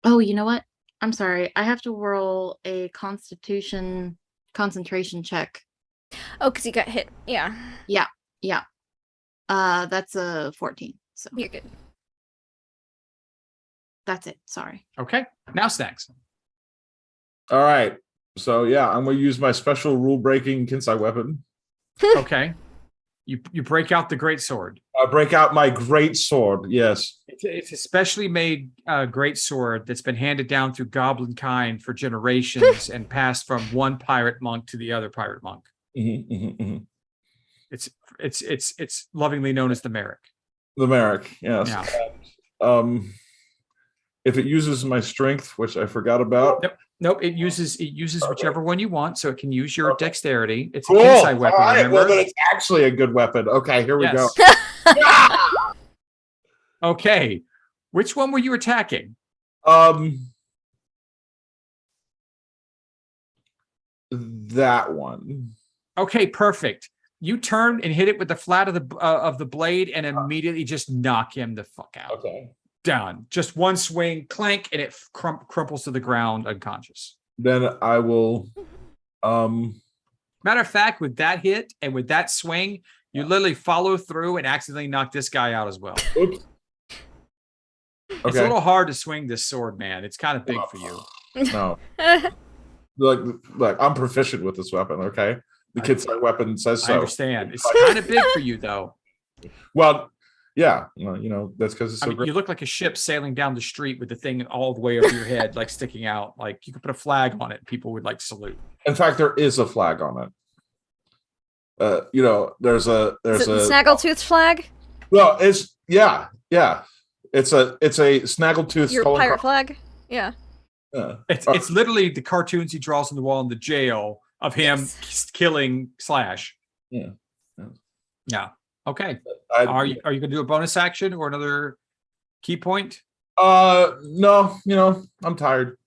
Oh, you know what? I'm sorry. I have to roll a concentration check. Oh, because you got hit. Yeah. Yeah. That's a 14. So You're good. that's it. Sorry. Okay, now Snags. All right. So yeah, I'm gonna use my special rule breaking Kinsai weapon. Okay. You break out the great sword. I break out my great sword. Yes. It's a specially made great sword that's been handed down through goblin kind for generations and passed from one pirate monk to the other pirate monk. It's lovingly known as the Merrick. The Merrick, yes. Yeah. If it uses my strength, which I forgot about. Nope. It uses whichever one you want, so it can use your dexterity. It's a Cool. Kinsai weapon. All right. Remember? Well, then it's actually a good weapon. Okay, here we go. Okay. Which one were you attacking? That one. Okay, perfect. You turn and hit it with the flat of the blade and immediately just knock him the fuck out. Okay. Down. Just one swing, clank, and it crumples to the ground unconscious. Then I will. Matter of fact, with that hit and with that swing, you literally follow through and accidentally knock this guy out as well. Oops. It's a Okay. little hard to swing this sword, man. It's kind of big for you. No. Like I'm proficient with this weapon. Okay. The Kinsai weapon says I so. understand. It's kind of big for you, though. Well, yeah. Well, that's because it's I so mean, great. you look like a ship sailing down the street with the thing all the way over your head, like sticking out. Like you could put a flag on it. People would like salute. In fact, there is a flag on it. There's a Is it the Snaggletooth flag? well, it's yeah. It's a Snaggletooth. Your stolen pirate car- flag? Yeah. Yeah. It's literally the cartoons he draws on the wall in the jail of him killing Slash. Yeah. Yeah. Okay. I- Are you going to do a bonus action or another key point? No. I'm tired.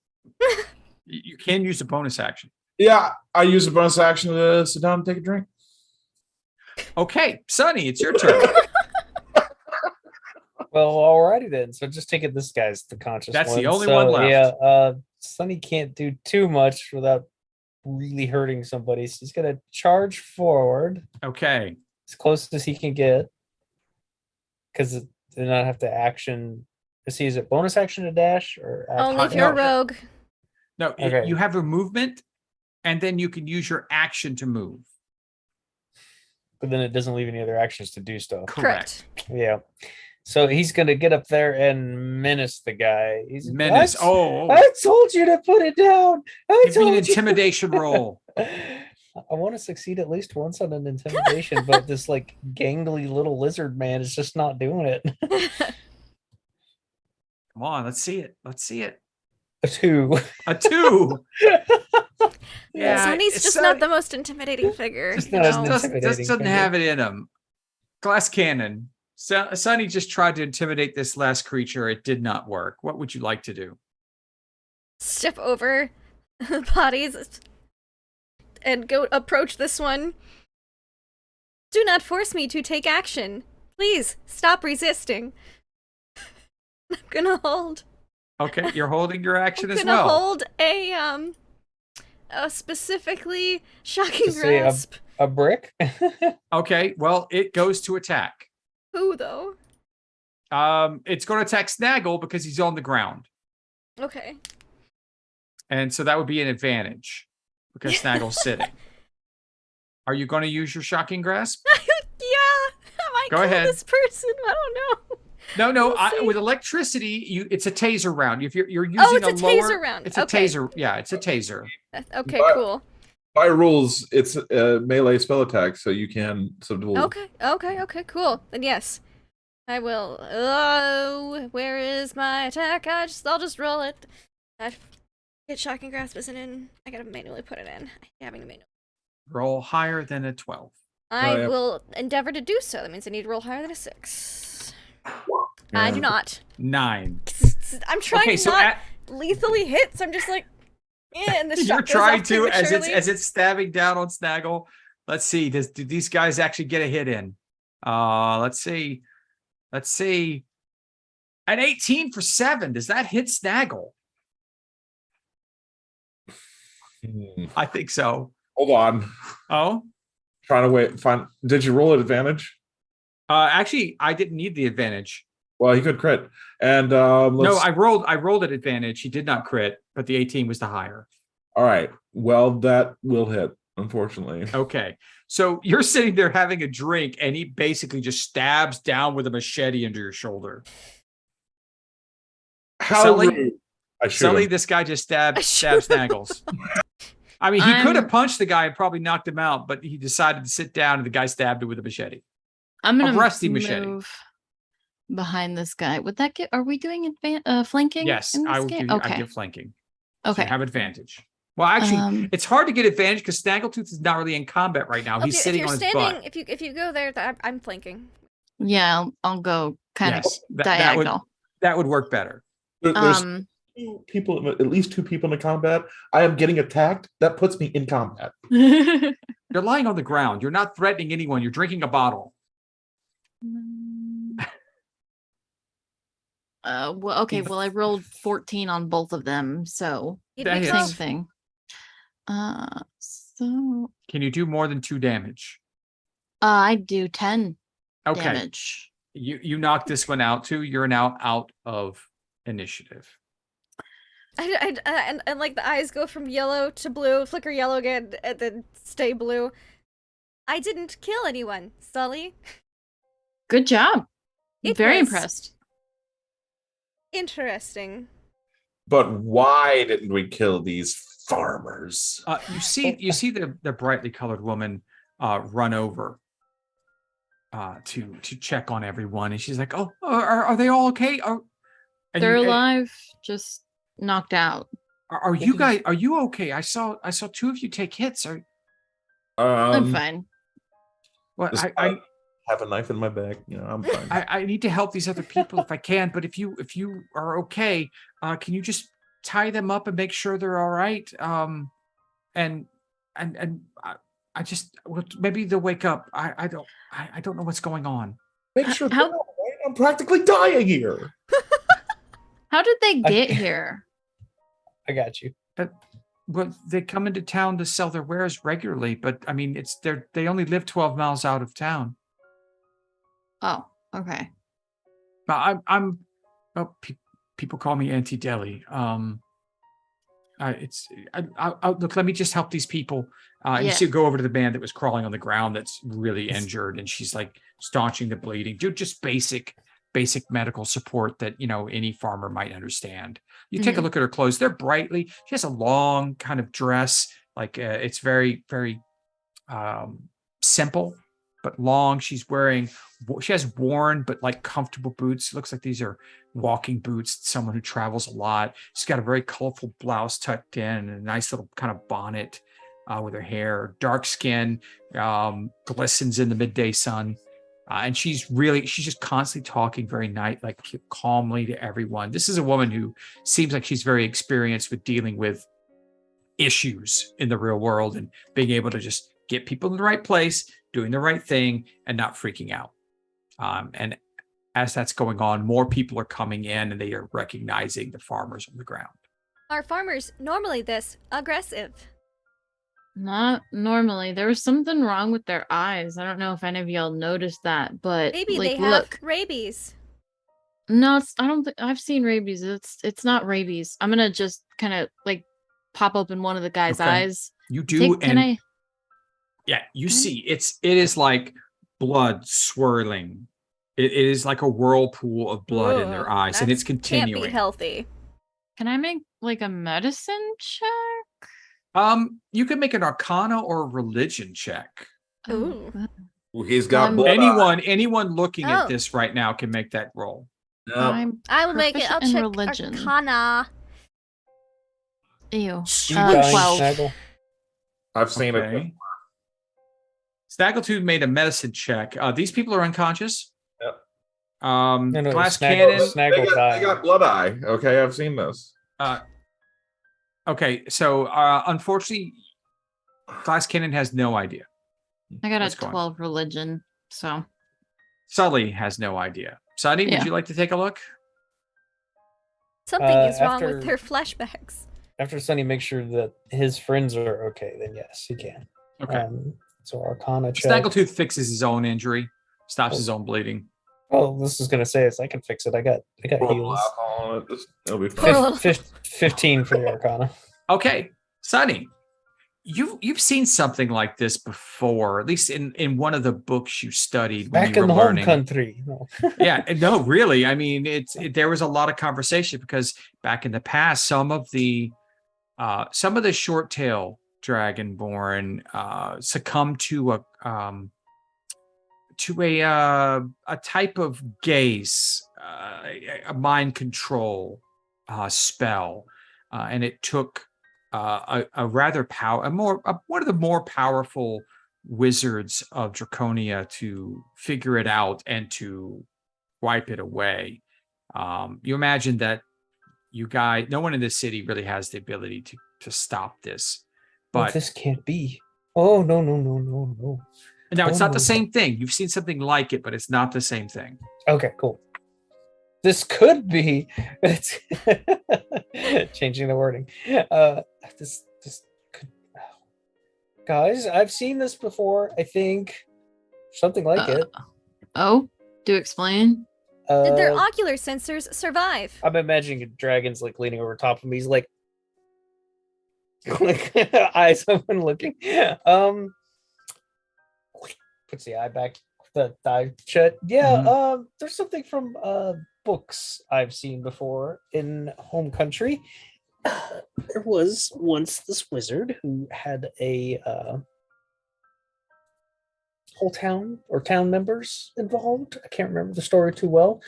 You can use a bonus action. Yeah, I use a bonus action to sit down and take a drink. Okay, Sonny, it's your turn. Well, alrighty then. So just taking this guy's the conscious That's one. the only So, one left. Yeah, Sonny can't do too much without really hurting somebody. So he's gonna charge forward Okay. as close as he can get. Because they not have to action. Is it bonus action to dash or action? Only if you're a rogue. No, Okay. you have a movement, and then you can use your action to move. But then it doesn't leave any other actions to do stuff. Correct. Yeah. So he's gonna get up there and menace the guy. He's Menace. I Oh, told you to put it down. I give me an told you. intimidation roll. I want to succeed at least once on an intimidation, but this like gangly little lizard man is just not doing it. Come on, let's see it. Let's see it. A 2. A 2. Yeah, Sonny's it's just so- not the most intimidating figure. Just you not as know? intimidating. just doesn't figure. have it in him. Glass cannon. So, Sonny just tried to intimidate this last creature. It did not work. What would you like to do? Step over bodies and go approach this one. Do not force me to take action. Please stop resisting. I'm gonna hold. Okay, you're holding your action I'm as gonna well. hold a specifically shocking To say grasp. a brick. Okay, well, it goes to attack. Who though? It's going to attack Snaggle because he's on the ground. Okay. And so that would be an advantage because Snaggle's sitting. Are you going to use your shocking grasp? Yeah. I might Go kill ahead. this person. I don't know. No. We'll see. With electricity, it's a taser round. If you're using Oh, it's a lower, taser round. it's a Okay. taser. Yeah, it's a taser. Okay, But- cool. By rules, it's a melee spell attack, so you can subdue. Okay, cool. Then yes. I will. Oh, where is my attack? I'll just roll it. Get shocking grasp isn't in. I gotta manually put it in. Having to manually. Roll higher than a 12. I yeah. will endeavor to do so. That means I need to roll higher than a 6. I do not. 9. I'm trying Okay, to so not lethally hit, so I'm just like, and the shot you're goes trying off to prematurely. as it's stabbing down on Snaggle. Let's see. Do these guys actually get a hit in? Let's see. An 18 for 7. Does that hit Snaggle? I think so. Hold on. Oh, Trying to find. Did you roll at advantage? actually, I didn't need the advantage. Well, he could crit. And No, let's, I rolled at advantage. He did not crit, but the 18 was the higher. all right. Well, that will hit, unfortunately. Okay. So you're sitting there having a drink, and he basically just stabs down with a machete into your shoulder. How Sully? rude. I shoot Sully, him. this guy just I stabs shoot Snaggles. I mean, he could have I'm- punched the guy and probably knocked him out, but he decided to sit down, and the guy stabbed him with a machete. I'm gonna rusty machete. move behind this guy. Would that get? Are we doing flanking? Yes, in this I will game? give you. Okay. I give flanking. So Okay. you have advantage. Well, actually, it's hard to get advantage because Snaggletooth is not really in combat right now. He's if sitting you're on his standing, butt. if you go there, I'm flanking. Yeah, I'll go kind of Yes, diagonal. that would work better. There's two people, at least 2 people in the combat. I am getting attacked. That puts me in combat. You're lying on the ground. You're not threatening anyone. You're drinking a bottle. Well, okay. Well, I rolled 14 on both of them, so It That makes hits. same sense. thing. So Can you do more than 2 damage? I do 10 Okay. damage. You knock this one out too. You're now out of initiative. And like the eyes go from yellow to blue, flicker yellow again, and then stay blue. I didn't kill anyone, Sully. Good job. It Very was- impressed. Interesting. But why didn't we kill these farmers? You see the brightly colored woman run over to check on everyone, and she's like, "Oh, are they all okay? They're alive, just knocked out. Are you guys? Are you okay? I saw 2 of you take hits. I'm fine. What? Just- I have a knife in my bag. I'm fine. I need to help these other people if I can. But if you are okay, can you just tie them up and make sure they're all right? And I just maybe they'll wake up. I don't know what's going on. Make sure How- they're all right. I'm practically dying here. How did they get here? I got you. Well, they come into town to sell their wares regularly, but I mean, they only live 12 miles out of town. Oh, okay. People call me Auntie Deli. Look, let me just help these people. And you Yeah. see her go over to the man that was crawling on the ground that's really injured, and she's like staunching the bleeding. Dude, just basic medical support that any farmer might understand. You take a look at her clothes; they're brightly. She has a long kind of dress, like it's very, very simple but long. She has worn but like comfortable boots. It looks like these are walking boots. Someone who travels a lot. She's got a very colorful blouse tucked in and a nice little kind of bonnet with her hair. Dark skin, glistens in the midday sun. And she's just constantly talking very calmly to everyone. This is a woman who seems like she's very experienced with dealing with issues in the real world and being able to just get people in the right place, doing the right thing, and not freaking out. And as that's going on, more people are coming in and they are recognizing the farmers on the ground. Are farmers normally this aggressive? Not normally. There was something wrong with their eyes. I don't know if any of y'all noticed that, but Maybe like, they have look. rabies. No, I don't think I've seen rabies. It's not rabies. I'm gonna just kind of like pop open one of the guy's Okay. eyes. You do, Yeah, you see, it is like blood swirling. It is like a whirlpool of blood in their eyes, and it's continuing. Can't be healthy. Can I make like a medicine check? You can make an Arcana or a Religion check. Ooh. Ooh, he's got blood Anyone looking at this right now can make that roll. Yep. I will make it. I'll proficient in check religion. Arcana. Ew. You dying, 12. Snaggle? I've seen it. Okay. Snaggletooth made a medicine check. These people are unconscious. Yep. No, Glass Snaggle, cannon. Snaggle They died. got blood eye. Okay, I've seen this. Okay, so unfortunately, Glass Cannon has no idea. I got What's a going on? 12 religion, so Sully has no idea. Sunny, would Yeah. you like to take a look? Something is wrong after- with their flashbacks. After Sonny makes sure that his friends are okay, then yes, he can. Okay. So Arcana check. Snaggletooth fixes his own injury, stops his own bleeding. Oh, this is gonna say is I can fix it. I got Pour a heals. little alcohol on it. It'll be Pour a fine. little- 15 for the Arcana. Okay, Sunny, you've seen something like this before, at least in one of the books you studied when Back you in were the home learning. country. No. Yeah, no, really. I mean, there was a lot of conversation because back in the past, some of the short tail dragonborn succumbed to a type of gaze, a mind control spell, and it took one of the more powerful wizards of Draconia to figure it out and to wipe it away. You imagine that no one in this city really has the ability to stop this. Well, But this can't be. Oh no. no, it's not the Oh. same thing. You've seen something like it, but it's not the same thing. Okay, cool. This could be. It's changing the wording. This could. Guys, I've seen this before. I think something like it. oh, do explain. Did their ocular sensors survive? I'm imagining a dragon's like leaning over top of me. He's like eyes open looking. Puts the eye back, the eye shut. Yeah, there's something from books I've seen before in home country. There was once this wizard who had a whole town or town members involved. I can't remember the story too well.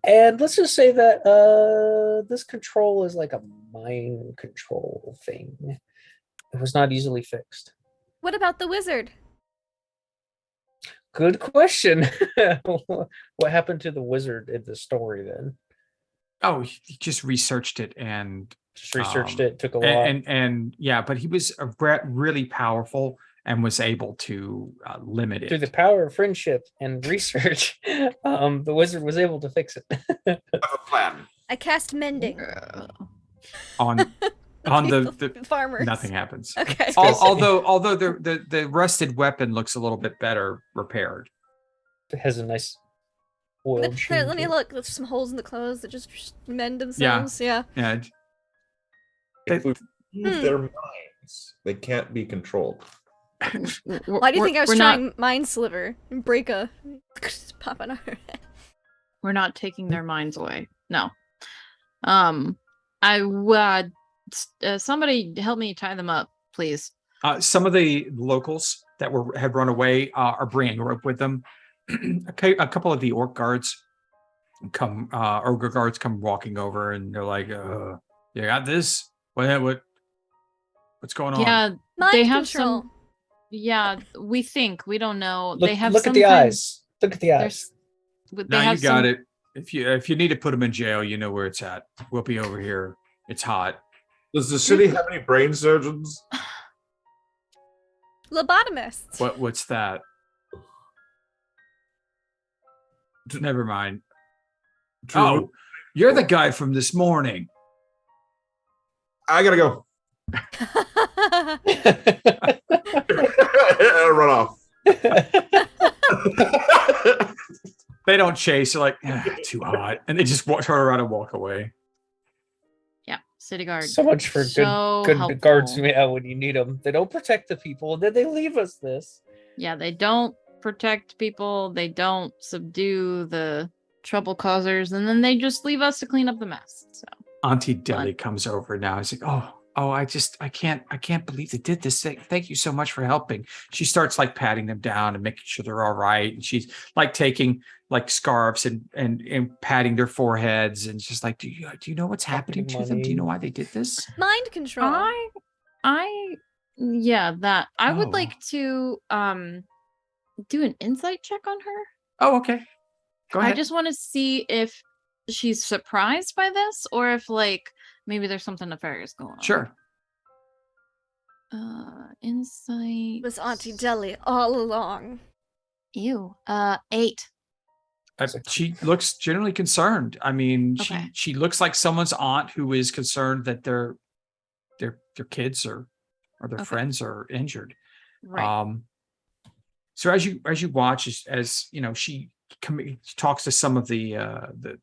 And let's just say that this control is like a mind control thing. It was not easily fixed. What about the wizard? Good question. What happened to the wizard in the story then? Oh, he just researched it and Just researched it, took a while. and yeah, but he was really powerful and was able to limit Through it. the power of friendship and research, the wizard was able to fix it. I have a plan. I cast mending. on the farmers. nothing happens. Okay. Although the rusted weapon looks a little bit better repaired. It has a nice oil Let me look. There's some holes in the clothes that just mend themselves. Yeah. Yeah. If we use their minds, they can't be controlled. Why do you think I was trying Mind Sliver and break a pop on our head? We're not taking their minds away. No. I would. Somebody help me tie them up, please. Some of the locals that had run away are bringing a rope with them. A couple of the orc guards ogre guards come walking over, and they're like, "You got this? What's going on?" Yeah, Mind they have control. some. Yeah, we think we don't know. Look, they have look some at the kind. eyes. Look at the eyes. There's. They Now have you got some, it. If you need to put them in jail, you know where it's at. We'll be over here. It's hot. Does the city have any brain surgeons? Lobotomists. What's that? Never mind. True. Oh, you're the guy from this morning. I gotta go. Run off. They don't chase. They're like, too hot. And they just turn around and walk away. yeah, city guard. So much for So good helpful. guards when you need them. They don't protect the people, and then they leave us this. Yeah, they don't protect people. They don't subdue the trouble causers, and then they just leave us to clean up the mess. So Auntie Deli comes over now. He's like, I can't believe they did this. Thank you so much for helping. She starts like patting them down and making sure they're all right. And she's like taking like scarves and patting their foreheads, and just like, do you know what's happening to them? Do you know why they did this? Mind control. yeah, that I would Oh. like to do an insight check on her. Oh, okay. Go ahead. I just want to see if she's surprised by this, or if like maybe there's something nefarious going on. Sure. Insight. It was Auntie Deli all along. Ew. 8. She looks generally concerned. I mean, Okay. she looks like someone's aunt who is concerned that their kids or their Okay. friends are injured. Right. So as you watch, as you know, she talks to some of the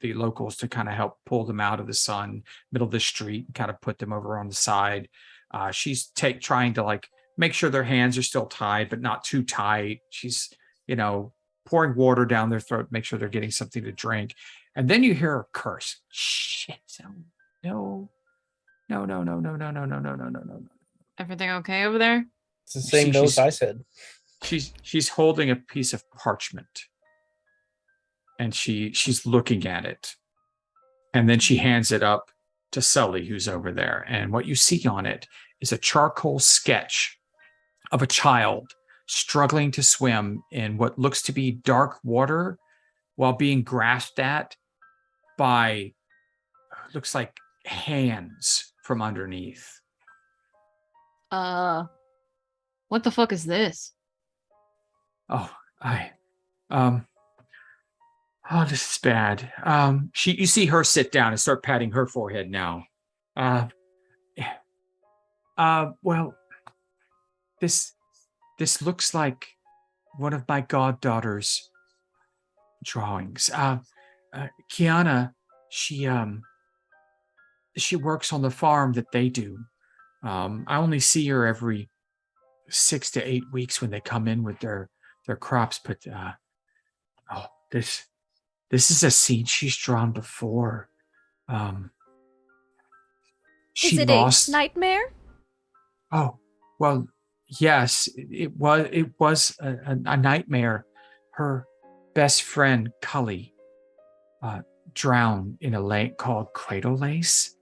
locals to kind of help pull them out of the sun, middle of the street, and kind of put them over on the side. She's trying to like make sure their hands are still tied, but not too tight. She's, pouring water down their throat, make sure they're getting something to drink. And then you hear her curse. Shit. No. Everything okay over there? It's the same See, nose she's- I said. She's holding a piece of parchment, and she's looking at it, and then she hands it up to Sully, who's over there. And what you see on it is a charcoal sketch of a child struggling to swim in what looks to be dark water while being grasped at by, looks like, hands from underneath. What the fuck is this? This is bad. You see her sit down and start patting her forehead now. Well, this looks like one of my goddaughter's drawings. Kiana, she works on the farm that they do. I only see her every 6 to 8 weeks when they come in with their crops, but this is a scene she's drawn before. She Is it lost a nightmare? Oh, well, yes, it was a nightmare. Her best friend Cully drowned in a lake called Cradle Lace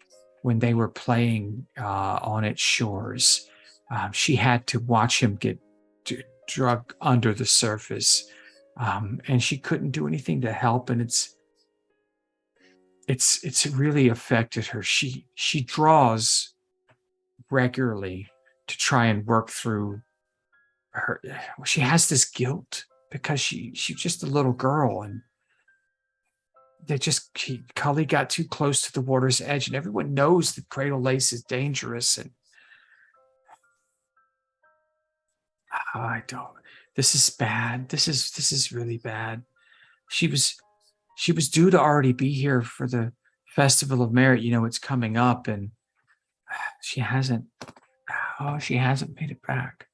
when they were playing on its shores. She had to watch him get dragged under the surface, and she couldn't do anything to help. And it's really affected her. She draws regularly to try and work through her. She has this guilt because she's just a little girl, and Cully got too close to the water's edge, and everyone knows that Cradle Lace is dangerous. And I don't. This is bad. This is really bad. She was due to already be here for the Festival of Merit. It's coming up, and she hasn't. She hasn't made it back.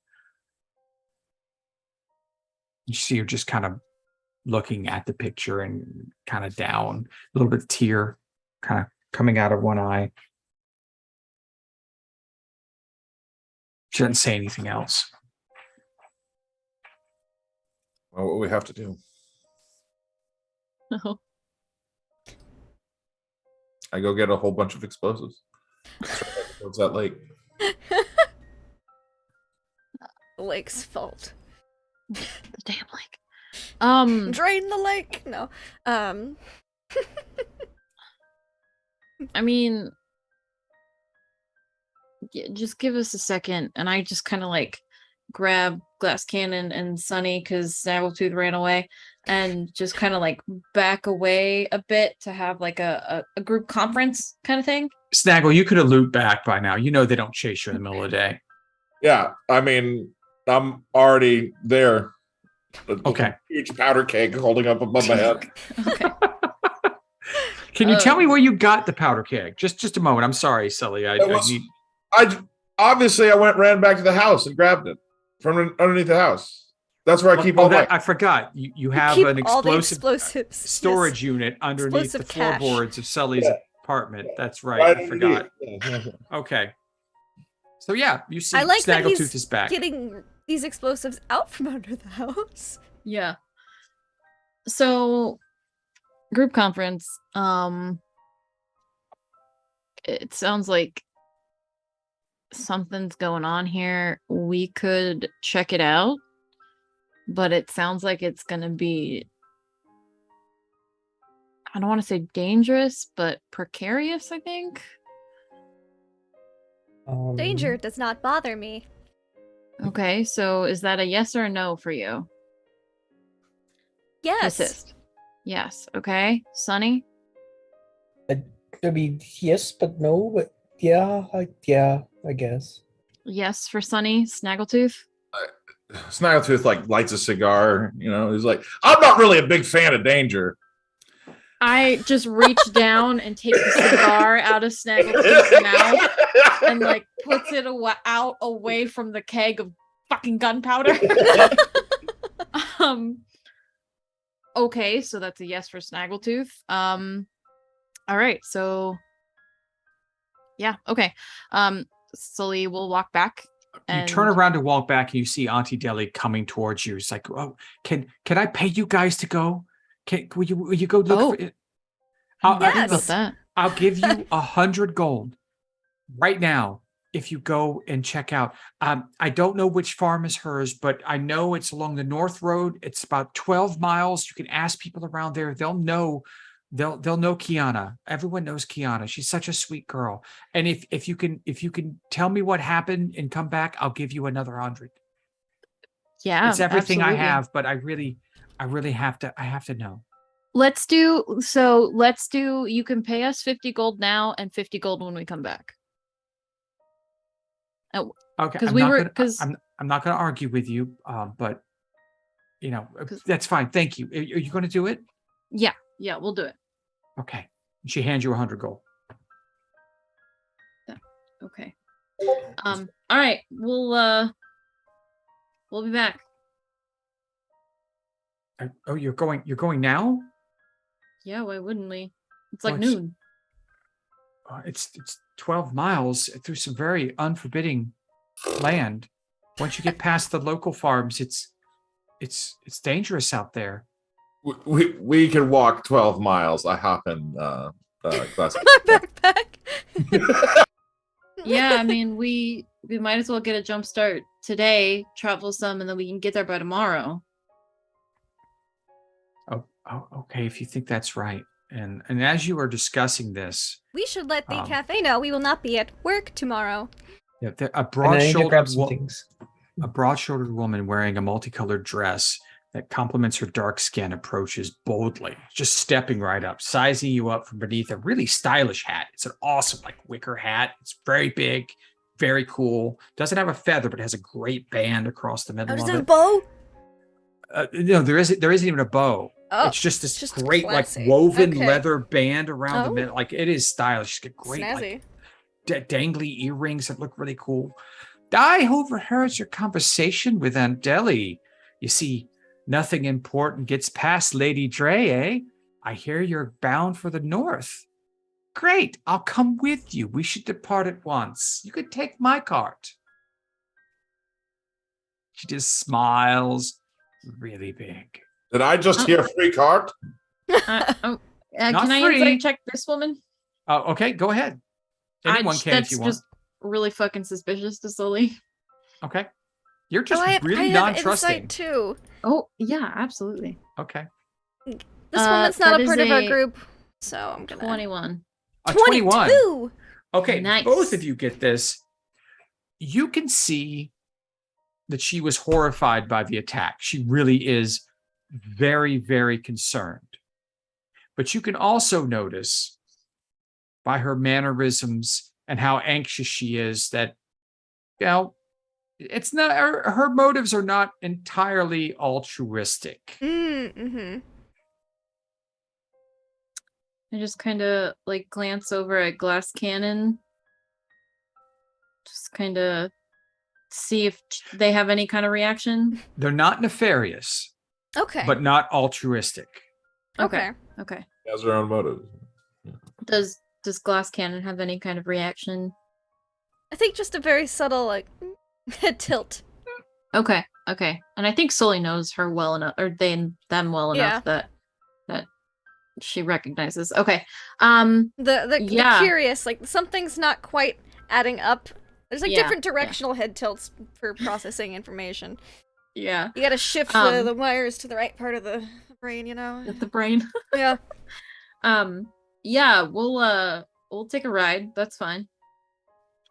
You see her just kind of looking at the picture and kind of down, a little bit of tear kind of coming out of one eye. She doesn't say anything else. Well, what we have to do? Oh. I go get a whole bunch of explosives. What's that lake? The lake's fault. The damn lake. Drain the lake. No. I mean, yeah, just give us a second, and I just kind of like grab Glass Cannon and Sunny because Snaggletooth ran away, and just kind of like back away a bit to have like a group conference kind of thing. Snaggle, you could have looped back by now. You know they don't chase you in the middle of the day. Yeah, I mean, I'm already there. Okay. Huge powder keg holding up above my head. Okay. Can you tell me where you got the powder keg? Just a moment. I'm sorry, Sully. I need. Obviously I ran back to the house and grabbed it from underneath the house. That's where I keep all that. I forgot. You have keep an all the explosive explosives. storage unit underneath Explosive the cache. floorboards of Sully's apartment. That's right. Right I forgot. underneath. Yeah. Okay. So yeah, you see I like that Snaggletooth he's is back. getting these explosives out from under the house. Yeah. So, group conference. It sounds like something's going on here. We could check it out, but it sounds like it's going to be, I don't want to say dangerous, but precarious, I think. Danger does not bother me. Okay, so is that a yes or a no for you? Yes. Persist. Yes. Okay. Sunny? I mean, yes, but no, but yeah, I guess. Yes for Sunny. Snaggletooth? Snaggletooth like lights a cigar, he's like, I'm not really a big fan of danger. I just reach down and take the cigar out of Snaggletooth's mouth and like puts it out away from the keg of fucking gunpowder. Okay, so that's a yes for Snaggletooth. All right, so yeah, okay. Sully will walk back. You turn around to walk back, and you see Auntie Deli coming towards you. It's like, oh, can I pay you guys to go? Will you go look for it? Yes. I'll give you 100 gold right now if you go and check out. I don't know which farm is hers, but I know it's along the North Road. It's about 12 miles. You can ask people around there. They'll know. They'll know Kiana. Everyone knows Kiana. She's such a sweet girl. And if you can tell me what happened and come back, I'll give you another 100. Yeah, it's everything absolutely. I have, but I really have to know. Let's do, you can pay us 50 gold now and 50 gold when we come back. Oh, okay. I'm not going to argue with you, but that's fine. Thank you. Are you going to do it? Yeah, we'll do it. Okay. She hands you 100 gold. Okay. All right. We'll be back. Oh, you're going now? Yeah, why wouldn't we? It's like Oh, noon. It's 12 miles through some very unforbidding land. Once you get past the local farms, it's dangerous out there. We can walk 12 miles. I hop in class. My backpack. Yeah, I mean, we might as well get a jump start today, travel some, and then we can get there by tomorrow. Oh, okay. If you think that's right. And as you are discussing this, We should let the cafe know we will not be at work tomorrow. yeah, a And I need to grab some things. a broad-shouldered woman wearing a multicolored dress that complements her dark skin approaches boldly, just stepping right up, sizing you up from beneath a really stylish hat. It's an awesome, like, wicker hat. It's very big, very cool. Doesn't have a feather, but it has a great band across the middle Oh, does of it it. have a bow? No, there isn't even a bow. Oh, it's just this just great, classy. like, woven Okay. leather band around the Oh. middle. Like, it is stylish. She's got great, Snazzy. like, dangly earrings that look really cool. I overheard your conversation with Aunt Deli. You see, nothing important gets past Lady Dre, eh? I hear you're bound for the north. Great, I'll come with you. We should depart at once. You could take my cart. She just smiles really big. Did I just hear free cart? Not Can I free. insight check this woman? Oh, okay, go ahead. Anyone can if That's you want. just really fucking suspicious to Sully. Okay. You're just I really have non-trusting. insight too. Oh, yeah, absolutely. Okay. This woman's not that a is part of our a group, so I'm gonna. 21. A 21. 22! Okay, Nice. both of you get this. You can see that she was horrified by the attack. She really is very, very concerned. But you can also notice by her mannerisms and how anxious she is that, you know, it's not her motives are not entirely altruistic. Mm-hmm. I just kind of like glance over at Glass Cannon. Just kind of see if they have any kind of reaction. They're not nefarious, Okay. but not altruistic. Okay. Okay. He has their own motives. Does Glass Cannon have any kind of reaction? I think just a very subtle, like, head tilt. Okay. And I think Sully knows her well enough, or them well Yeah. enough that she recognizes. Okay. The Yeah. curious, like, something's not quite adding up. There's, like, Yeah, different directional head tilts for processing information. Yeah. You gotta shift the wires to the right part of the brain, you know? At the brain. Yeah. Yeah, we'll take a ride. That's fine.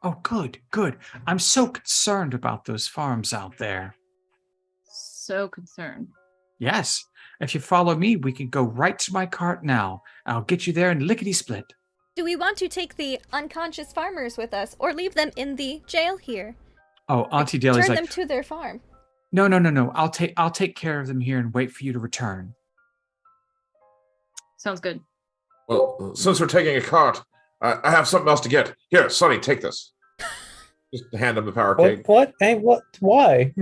Oh, good. I'm so concerned about those farms out there. So concerned. Yes. If you follow me, we can go right to my cart now. I'll get you there in lickety-split. Do we want to take the unconscious farmers with us, or leave them in the jail here? Oh, Auntie Daly's Turn like, them to their farm. No. I'll take care of them here and wait for you to return. Sounds good. Well, since we're taking a cart, I have something else to get. Here, Sonny, take this. Just hand him the power cake. What? Hey, what? Why?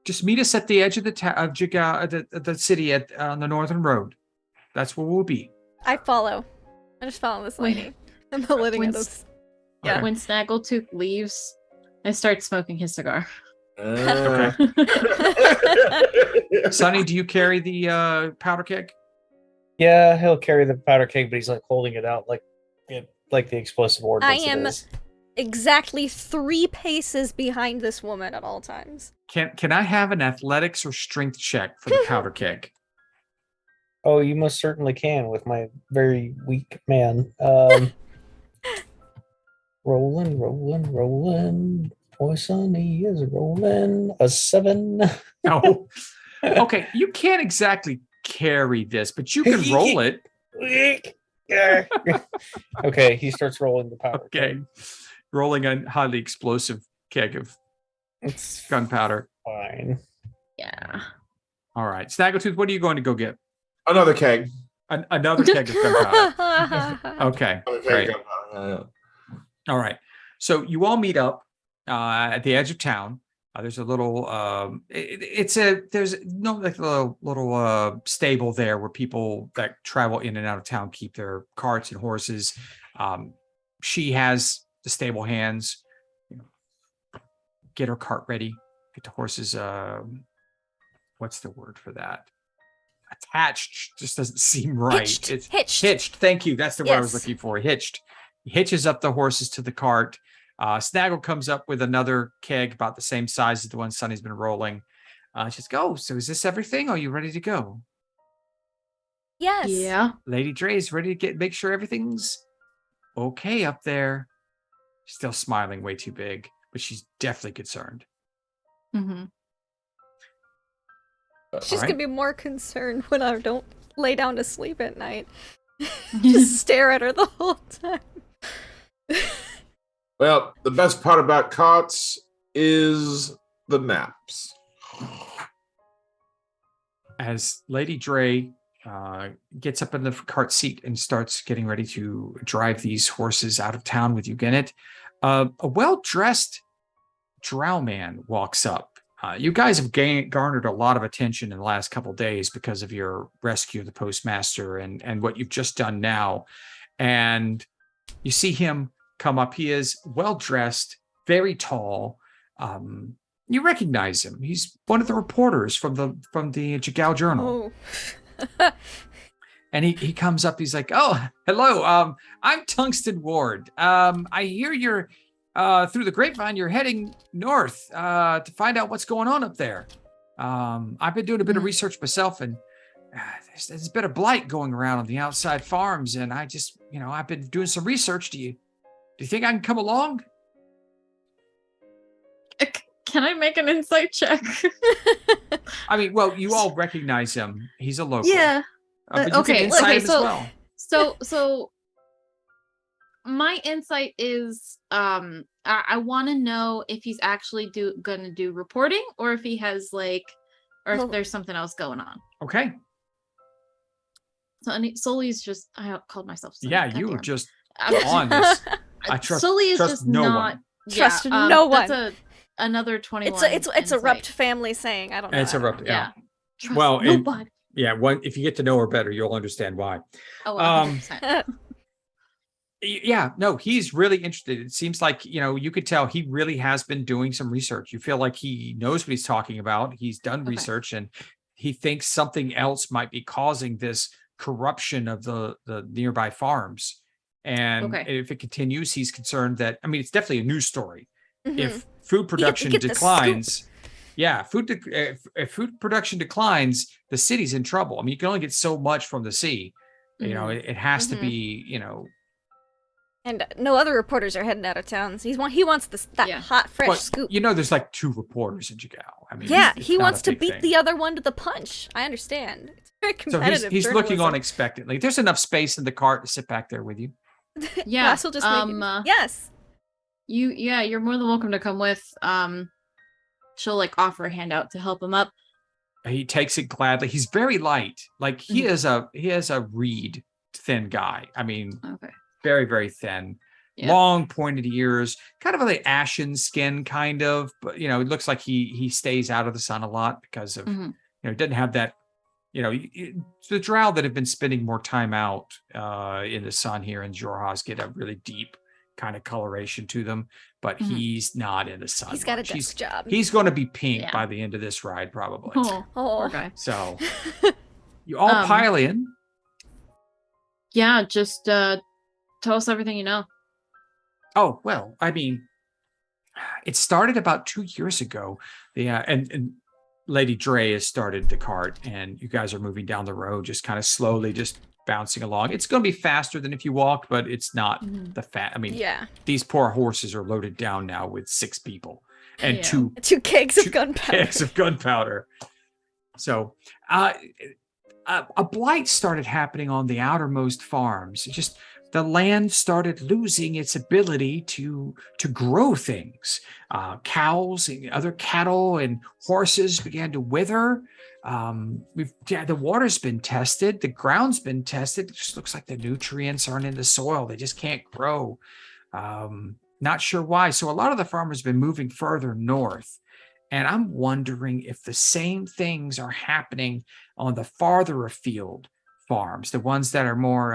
Just meet us at the edge of the city on the northern road. That's where we'll be. I follow. I just follow this lady. I'm not letting When it. Yeah. When Snaggletooth leaves, I start smoking his cigar. Sonny, do you carry the powder keg? Yeah, he'll carry the powder keg, but he's like holding it out like the explosive ordnance. I am- It is. Exactly 3 paces behind this woman at all times. Can I have an athletics or strength check for the powder keg? Oh, you most certainly can with my very weak man. Rolling. Boy, Sonny is rolling. A 7. No. Okay, you can't exactly carry this, but you can roll it. Okay, he starts rolling the powder Okay. keg. Rolling a highly explosive keg of It's gunpowder. fine. Yeah. All right. Snaggletooth, what are you going to go get? Another keg. Another keg of gunpowder. Okay, Another keg great. of gunpowder. All right. So you all meet up at the edge of town. There's a little there's no like little stable there where people that travel in and out of town keep their carts and horses. She has the stable hands, get her cart ready, get the horses what's the word for that? Attached just doesn't seem right. Hitched. It's Hitched. hitched. Thank you. That's the word I was Yes. looking for. Hitched. He hitches up the horses to the cart. Snaggle comes up with another keg about the same size as the one Sonny's been rolling. She's go. So is this everything? Are you ready to go? Yes. Yeah. Lady Dre's ready to make sure everything's okay up there. Still smiling way too big, but she's definitely concerned. Mm-hmm. She's All right. gonna be more concerned when I don't lay down to sleep at night. Just stare at her the whole time. Well, the best part about carts is the naps. As Lady Dre gets up in the cart seat and starts getting ready to drive these horses out of town with you, Gennett, a well-dressed drow man walks up. You guys have garnered a lot of attention in the last couple of days because of your rescue of the postmaster and what you've just done now. And you see him come up. He is well-dressed, very tall, You recognize him. He's one of the reporters from the Jigao Journal. Oh. And he comes up, he's like, "Oh, hello. I'm Tungsten Ward. I hear you're through the grapevine, you're heading north to find out what's going on up there. I've been doing a bit of research myself, and there's a bit of blight going around on the outside farms, and I just, I've been doing some research. Do you think I can come along?" Can I make an insight check? I mean, well, you all recognize him. He's a local. Yeah. But you can insight him as well. So my insight is I want to know if he's actually gonna do reporting, or if he has if there's something else going on. Okay. So Sully's just, I called myself Sully. Yeah, you were just on this. I trust Sully is trust just no not one. Trust no one. That's another 21. It's a Rupt family saying. I don't know. It's a Rupt. Yeah. Trust Well, nobody. if you get to know her better, you'll understand why. Oh, 100%. Yeah, no, he's really interested. It seems like, you could tell he really has been doing some research. You feel like he knows what he's talking about. He's done research, and he thinks something else might be causing this corruption of the nearby farms. And if it continues, he's concerned that, it's definitely a news story. Mm-hmm. If food production declines, if food production declines, the city's in trouble. You can only get so much from the sea. It has to be, And no other reporters are heading out of town. So he wants that hot, fresh scoop. There's like 2 reporters in Jigao. Yeah, he wants to beat the other one to the punch. I understand. It's very competitive. So he's looking on expectantly. There's enough space in the cart to sit back there with you. Yeah. Will just yes. You're more than welcome to come with. She'll offer a handout to help him up. He takes it gladly. He's very light. He is a reed thin guy. Very, very thin. Yeah. Long pointed ears, kind of like ashen skin, kind of, but it looks like he stays out of the sun a lot because of doesn't have that, the drow that have been spending more time out in the sun here in Jorhas get a really deep kind of coloration to them, but he's not in the sun. He's got a desk job. He's going to be pink by the end of this ride, probably. Oh, poor guy. So you all pile in. Yeah, just tell us everything you know. Oh, well, it started about 2 years ago. And Lady Dre has started the cart, and you guys are moving down the road, just kind of slowly, just bouncing along. It's going to be faster than if you walked, but it's not the fat. These poor horses are loaded down now with 6 people and two kegs of gunpowder. Kegs of gunpowder. So, a blight started happening on the outermost farms. Just the land started losing its ability to grow things. Cows and other cattle and horses began to wither. The water's been tested. The ground's been tested. It just looks like the nutrients aren't in the soil. They just can't grow. Not sure why. So a lot of the farmers have been moving further north. And I'm wondering if the same things are happening on the farther afield farms, the ones that are more,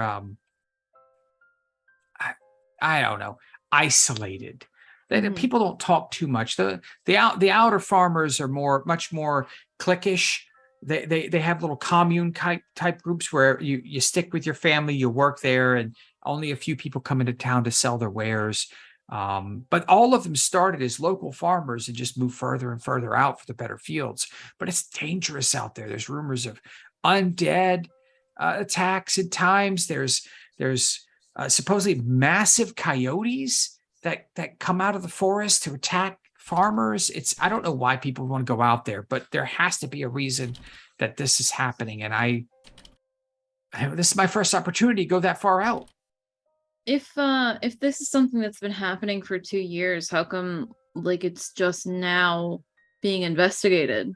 I don't know, isolated. People don't talk too much. The outer farmers are much more cliquish. They have little commune type groups where you stick with your family, you work there, and only a few people come into town to sell their wares. But all of them started as local farmers and just moved further and further out for the better fields. But it's dangerous out there. There's rumors of undead attacks at times. There's supposedly massive coyotes that come out of the forest to attack farmers. I don't know why people want to go out there, but there has to be a reason that this is happening. And this is my first opportunity to go that far out. If this is something that's been happening for 2 years, how come it's just now being investigated?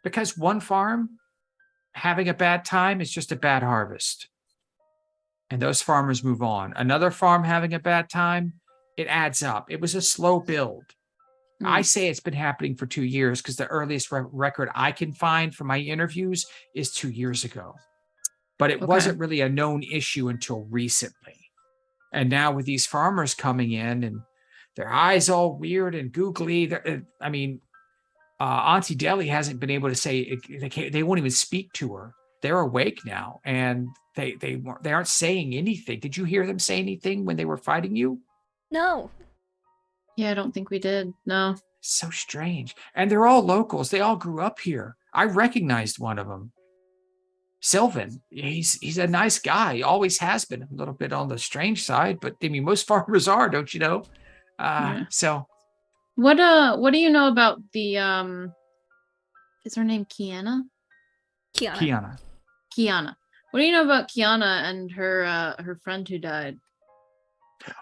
Because one farm having a bad time is just a bad harvest. And those farmers move on. Another farm having a bad time, it adds up. It was a slow build. I say it's been happening for 2 years because the earliest record I can find from my interviews is 2 years ago. But it wasn't really a known issue until recently. And now with these farmers coming in and their eyes all weird and googly, Auntie Deli hasn't been able to say they won't even speak to her. They're awake now, and they aren't saying anything. Did you hear them say anything when they were fighting you? No. Yeah, I don't think we did. No. So strange. And they're all locals. They all grew up here. I recognized one of them. Sylvan. He's a nice guy. He always has been. A little bit on the strange side, but I mean, most farmers are, don't you know? Yeah. So What do you know about the is her name Kiana? Kiana. Kiana. What do you know about Kiana and her friend who died?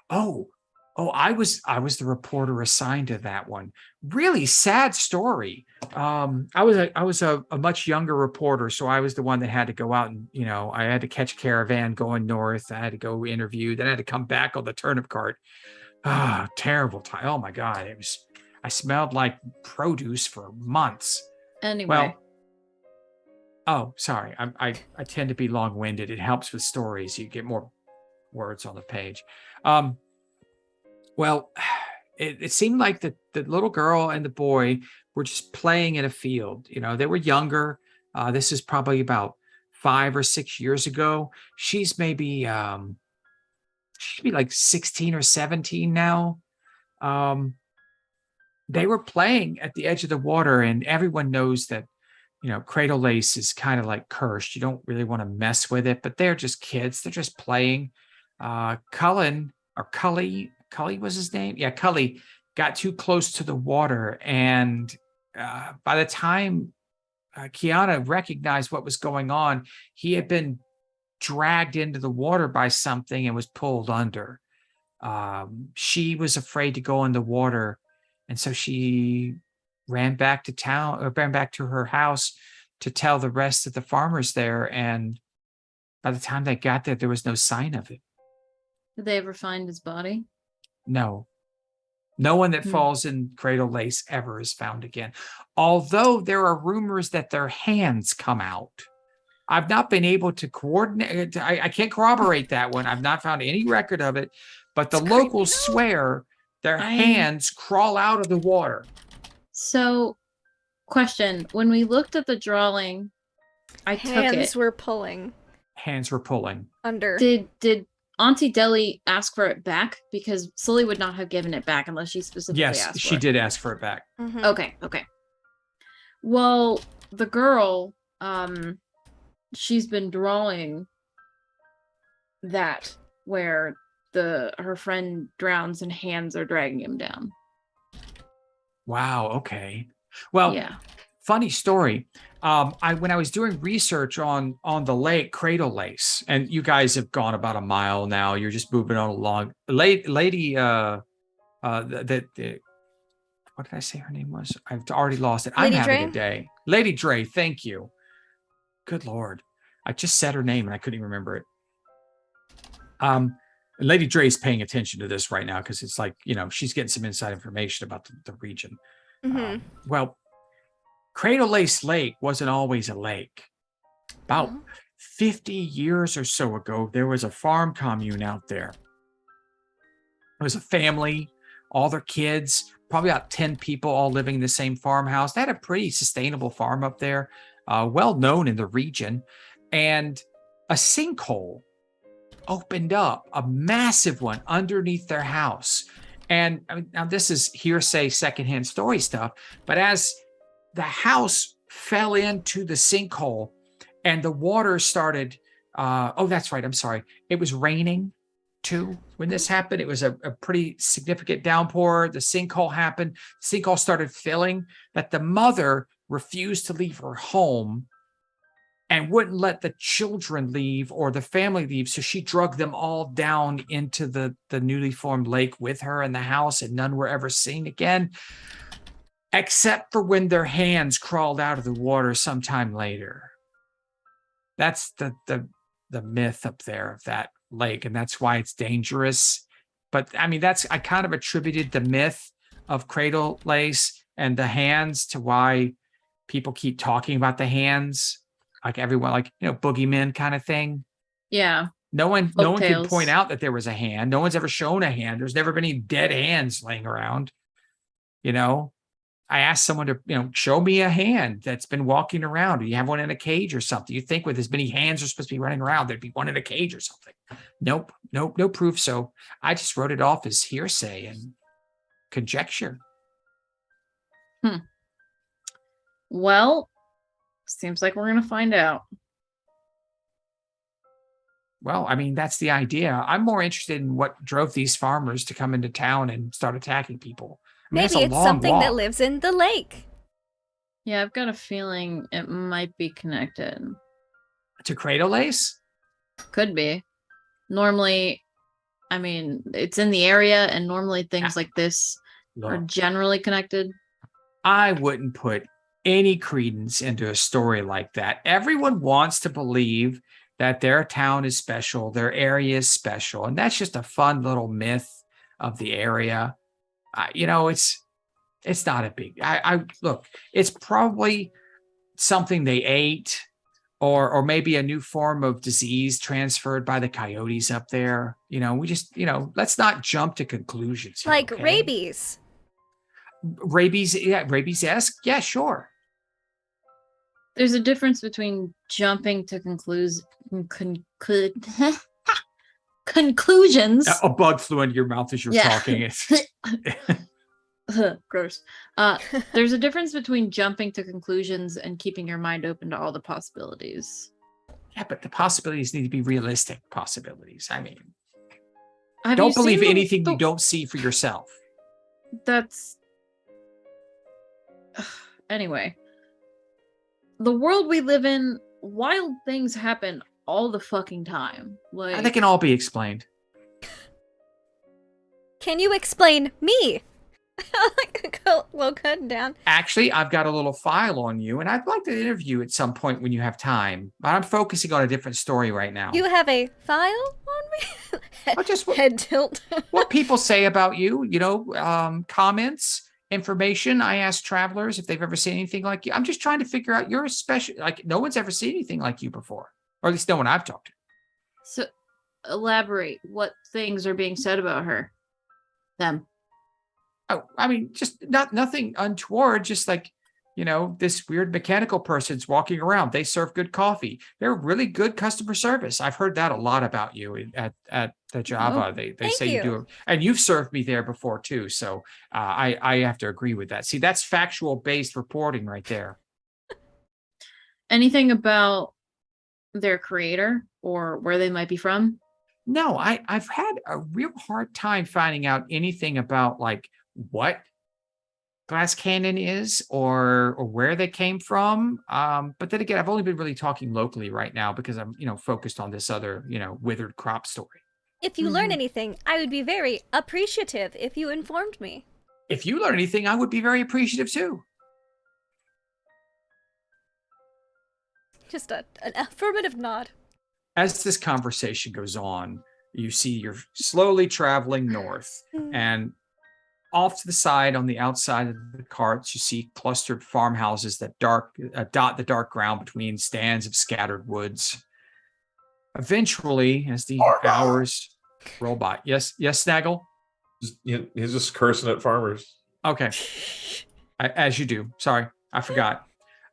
Oh, I was the reporter assigned to that one. Really sad story. I was a much younger reporter, so I was the one that had to go out and, you know, I had to catch a caravan going north. I had to go interview, then I had to come back on the turnip cart. Ah, terrible time. Oh my God. I smelled like produce for months. Anyway. Well, oh, sorry. I tend to be long-winded. It helps with stories. You get more words on the page. Well, it seemed like the little girl and the boy were just playing in a field. You know, they were younger. This is probably about 5 or 6 years ago. She's maybe she'd be like 16 or 17 now. They were playing at the edge of the water, and everyone knows that, you know, cradle lace is kind of like cursed. You don't really want to mess with it, but they're just kids. They're just playing. Cully was his name. Yeah, Cully got too close to the water. And by the time Kiana recognized what was going on, he had been dragged into the water by something and was pulled under. She was afraid to go in the water. And so she ran back to town, or ran back to her house to tell the rest of the farmers there. And by the time they got there, there was no sign of it. Did they ever find his body? No one that falls in cradle lace ever is found again. Although there are rumors that their hands come out. I've not been able to coordinate. I can't corroborate that one. I've not found any record of it, but the locals swear their hands crawl out of the water. So, question: when we looked at the drawing, I took it. Hands were pulling. Hands were pulling. Under. Did Auntie Deli ask for it back? Because Sully would not have given it back unless she specifically asked for it. Yes, she did ask for it back. Mm-hmm. Okay. Well, the girl, she's been drawing that where her friend drowns and hands are dragging him down. Wow. Okay. Well, yeah. Funny story. When I was doing research on the lake Cradle Lace, and you guys have gone about a mile now. You're just moving on along. Lady, what did I say her name was? I've already lost it. Lady I'm having Dre? a day. Lady Dre. Thank you. Good Lord. I just said her name and I couldn't even remember it. Lady Dre's paying attention to this right now because it's like, you know, she's getting some inside information about the region. Mm-hmm. Well, Cradle Lace Lake wasn't always a lake. About 50 years or so ago, there was a farm commune out there. It was a family, all their kids, probably about 10 people all living in the same farmhouse. They had a pretty sustainable farm up there, well known in the region. And a sinkhole opened up, a massive one underneath their house. And I mean, now this is hearsay, secondhand story stuff, but as the house fell into the sinkhole and the water started, that's right, I'm sorry. It was raining too when this happened. It was a pretty significant downpour. The sinkhole happened. The sinkhole started filling, that the mother refused to leave her home and wouldn't let the children leave or the family leave. So she dragged them all down into the newly formed lake with her in the house, and none were ever seen again, except for when their hands crawled out of the water sometime later. That's the myth up there of that lake, and that's why it's dangerous. But I mean, I kind of attributed the myth of Cradle Lace and the hands to why people keep talking about the hands. Like everyone, like, you know, boogeyman kind of thing. Yeah. No one can point out that there was a hand. No one's ever shown a hand. There's never been any dead hands laying around, you know? I asked someone to, show me a hand that's been walking around. Do you have one in a cage or something? You think with as many hands are supposed to be running around, there'd be one in a cage or something. Nope, no proof. So I just wrote it off as hearsay and conjecture. Well, seems like we're gonna find out. Well, I mean, that's the idea. I'm more interested in what drove these farmers to come into town and start attacking people. I mean, that's Maybe a it's long something that walk. lives in the lake. Yeah, I've got a feeling it might be connected. To Cradle Lace? Could be. Normally, I mean, it's in the area, and normally things like this are Look, generally connected. I wouldn't put any credence into a story like that. Everyone wants to believe that their town is special, their area is special, and that's just a fun little myth of the area. It's not a big. I look. It's probably something they ate, or maybe a new form of disease transferred by the coyotes up there. We just let's not jump to conclusions here, Like okay? rabies. Rabies, yeah, rabies-esque, yeah, sure. There's a difference between jumping to conclusions. A bug flew into your mouth as you're talking. Gross. There's a difference between jumping to conclusions and keeping your mind open to all the possibilities. Yeah, but the possibilities need to be realistic possibilities. I mean, Have don't you seen believe the- anything you don't see for yourself. That's anyway. The world we live in, wild things happen all the fucking time. Like, They can all be explained. Can you explain me? Well, cut down. Actually, I've got a little file on you, and I'd like to interview at some point when you have time. But I'm focusing on a different story right now. You have a file on me? Oh, just what- Head tilt. What people say about you, comments, information. I ask travelers if they've ever seen anything like you. I'm just trying to figure out you're a special, like no one's ever seen anything like you before, or at least no one I've talked to. so elaborate. What things are being said about her? Them. Oh, I mean, just nothing untoward, just like, this weird mechanical person's walking around. They serve good coffee. They're really good customer service. I've heard that a lot about you at the Java. Oh, they thank say you do, and you've served me there before too. So I have to agree with that. See, that's factual based reporting right there. Anything about their creator or where they might be from? No, I've had a real hard time finding out anything about like what Glass Cannon is or where they came from. But then again, I've only been really talking locally right now because I'm, focused on this other, withered crop story. If you learn anything, I would be very appreciative if you informed me. If you learn anything, I would be very appreciative too. Just an affirmative nod. As this conversation goes on, you see you're slowly traveling north, and off to the side on the outside of the carts, you see clustered farmhouses that dot the dark ground between stands of scattered woods. Eventually, as the hours roll by, yes, Snaggle? He's just cursing at farmers. Okay. As you do. Sorry, I forgot.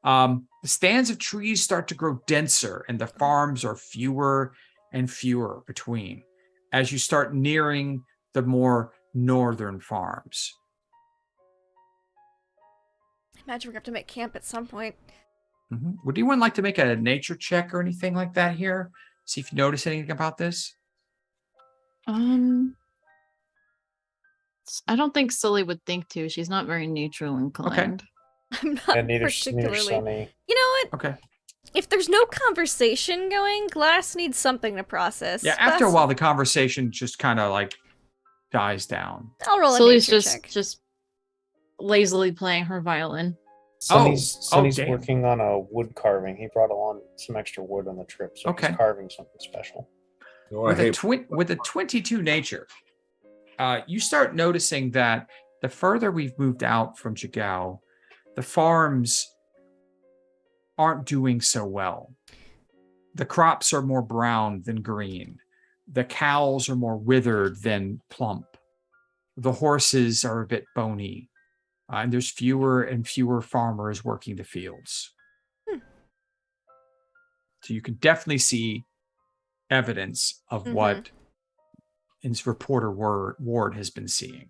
The stands of trees start to grow denser, and the farms are fewer and fewer between as you start nearing the more northern farms. I imagine we're going to have to make camp at some point. Would anyone like to make a nature check or anything like that here? See if you notice anything about this? I don't think Sully would think to. She's not very neutral inclined. I'm not And neither particularly. Sunny. You know what? Okay. If there's no conversation going, Glass needs something to process. Yeah, after a while, the conversation just kind of like dies down. I'll roll a Sully's nature check. just lazily playing her violin. Sonny's damn. working on a wood carving. He brought along some extra wood on the trip, so Okay. he's carving something special. Oh, I hate With a 22 nature, you start noticing that the further we've moved out from Jigao, the farms aren't doing so well. The crops are more brown than green. The cows are more withered than plump. The horses are a bit bony. And there's fewer and fewer farmers working the fields. So you can definitely see evidence of what his reporter Ward has been seeing.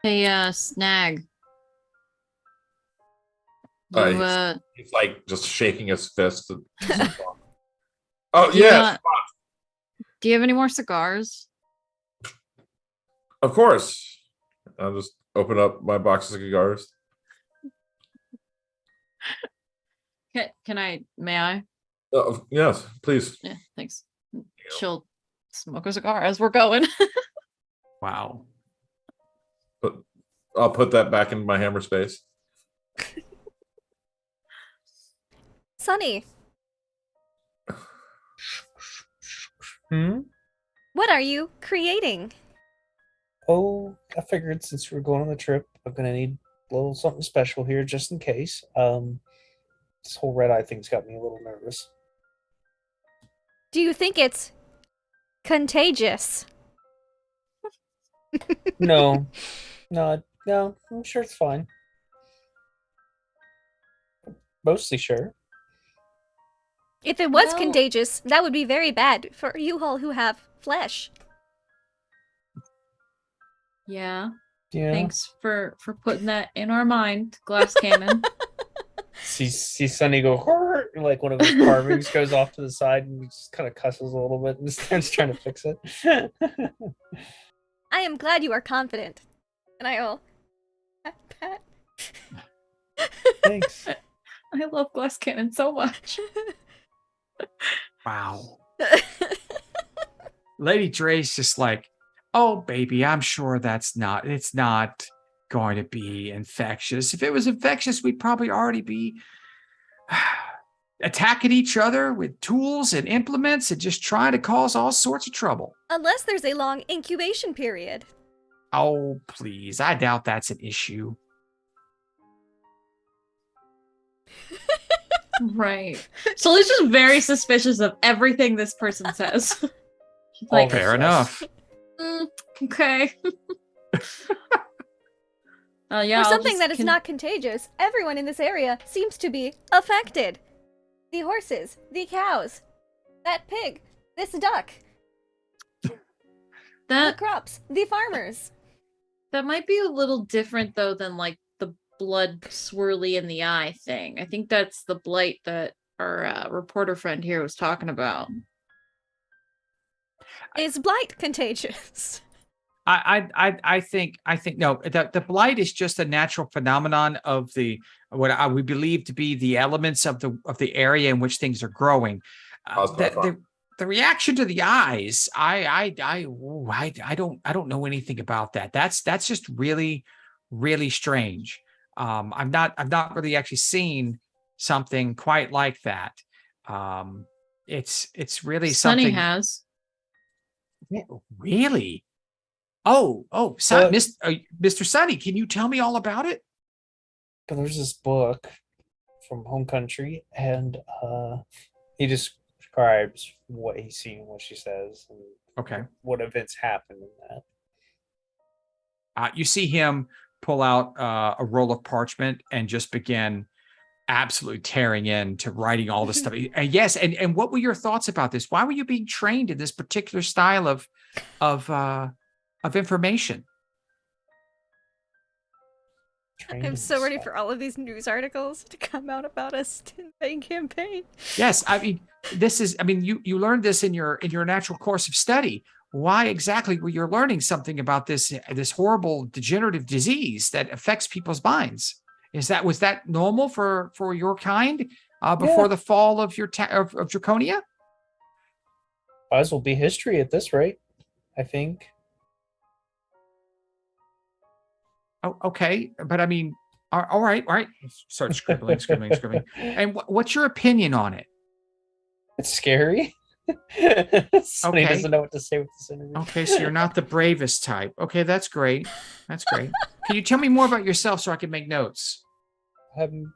Hey, Snag. You, He's like just shaking his fist. Oh, Do you, yes. do you have any more cigars? Of course. I'll just open up my box of cigars. May I? Yes, please. Yeah, thanks. She'll smoke a cigar as we're going. Wow. But I'll put that back in my hammer space. Sunny, Hmm? what are you creating? Oh, I figured since we're going on the trip, I'm gonna need a little something special here just in case. This whole red eye thing's got me a little nervous. Do you think it's contagious? No, no, I'm sure it's fine. Mostly sure. If it was Well- contagious, that would be very bad for you all who have flesh. Yeah. Yeah. Thanks for putting that in our mind, glass cannon. See Sunny go "Horror," like one of his carvings goes off to the side and he just kind of cusses a little bit and starts trying to fix it. I am glad you are confident. And I will pat. Thanks. I love glass cannon so much. Wow. Lady Dre's just like, oh, baby, I'm sure it's not going to be infectious. If it was infectious, we'd probably already be attacking each other with tools and implements and just trying to cause all sorts of trouble. Unless there's a long incubation period. Oh, please. I doubt that's an issue. Right. So he's just very suspicious of everything this person says. She's like, All Fair this enough. Okay. Yeah. For I'll something just that is not contagious, everyone in this area seems to be affected. The horses, the cows, that pig, this duck, the that crops, the farmers. that might be a little different though than like the blood swirly in the eye thing. I think that's the blight that our reporter friend here was talking about. Is blight contagious? I think no. The blight is just a natural phenomenon of what we believe to be the elements of the area in which things are growing. The reaction to the eyes, I don't know anything about that. That's just really strange. I've not really actually seen something quite like that. It's really Sunny something. has. Really? Oh, Mr. Sunny, can you tell me all about it? But there's this book from home country, and he describes what he's seen, what she says, and Okay. what events happen in that. You see him pull out a roll of parchment and just begin absolutely tearing into writing all this stuff. And yes, and what were your thoughts about this? Why were you being trained in this particular style of information? I'm so ready for all of these news articles to come out about a Stinbane campaign. Yes, I mean you learned this in your natural course of study. Why exactly were you learning something about this horrible degenerative disease that affects people's minds? Was that normal for your kind before the fall of of Draconia? Might as well be history at this rate, I think. Oh, okay, but I mean, all right. Start scribbling. And what's your opinion on it? It's scary. Sonny doesn't know what to say with this interview. Okay, so you're not the bravest type. Okay, that's great. Can you tell me more about yourself so I can make notes? I'm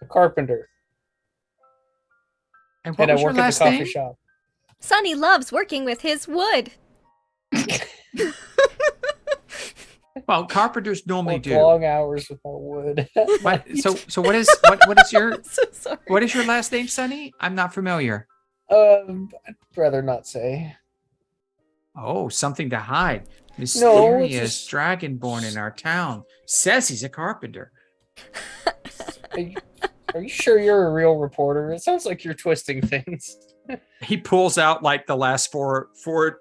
a carpenter, And what and I was your work at last the coffee name? shop. Sunny loves working with his wood. Well, carpenters normally Work do. long hours with more wood. What? So what is your So sorry. what is your last name, Sonny? I'm not familiar. I'd rather not say. Oh, something to hide. No, it's Mysterious just- dragonborn in our town says he's a carpenter. Are you sure you're a real reporter? It sounds like you're twisting things. He pulls out like the last four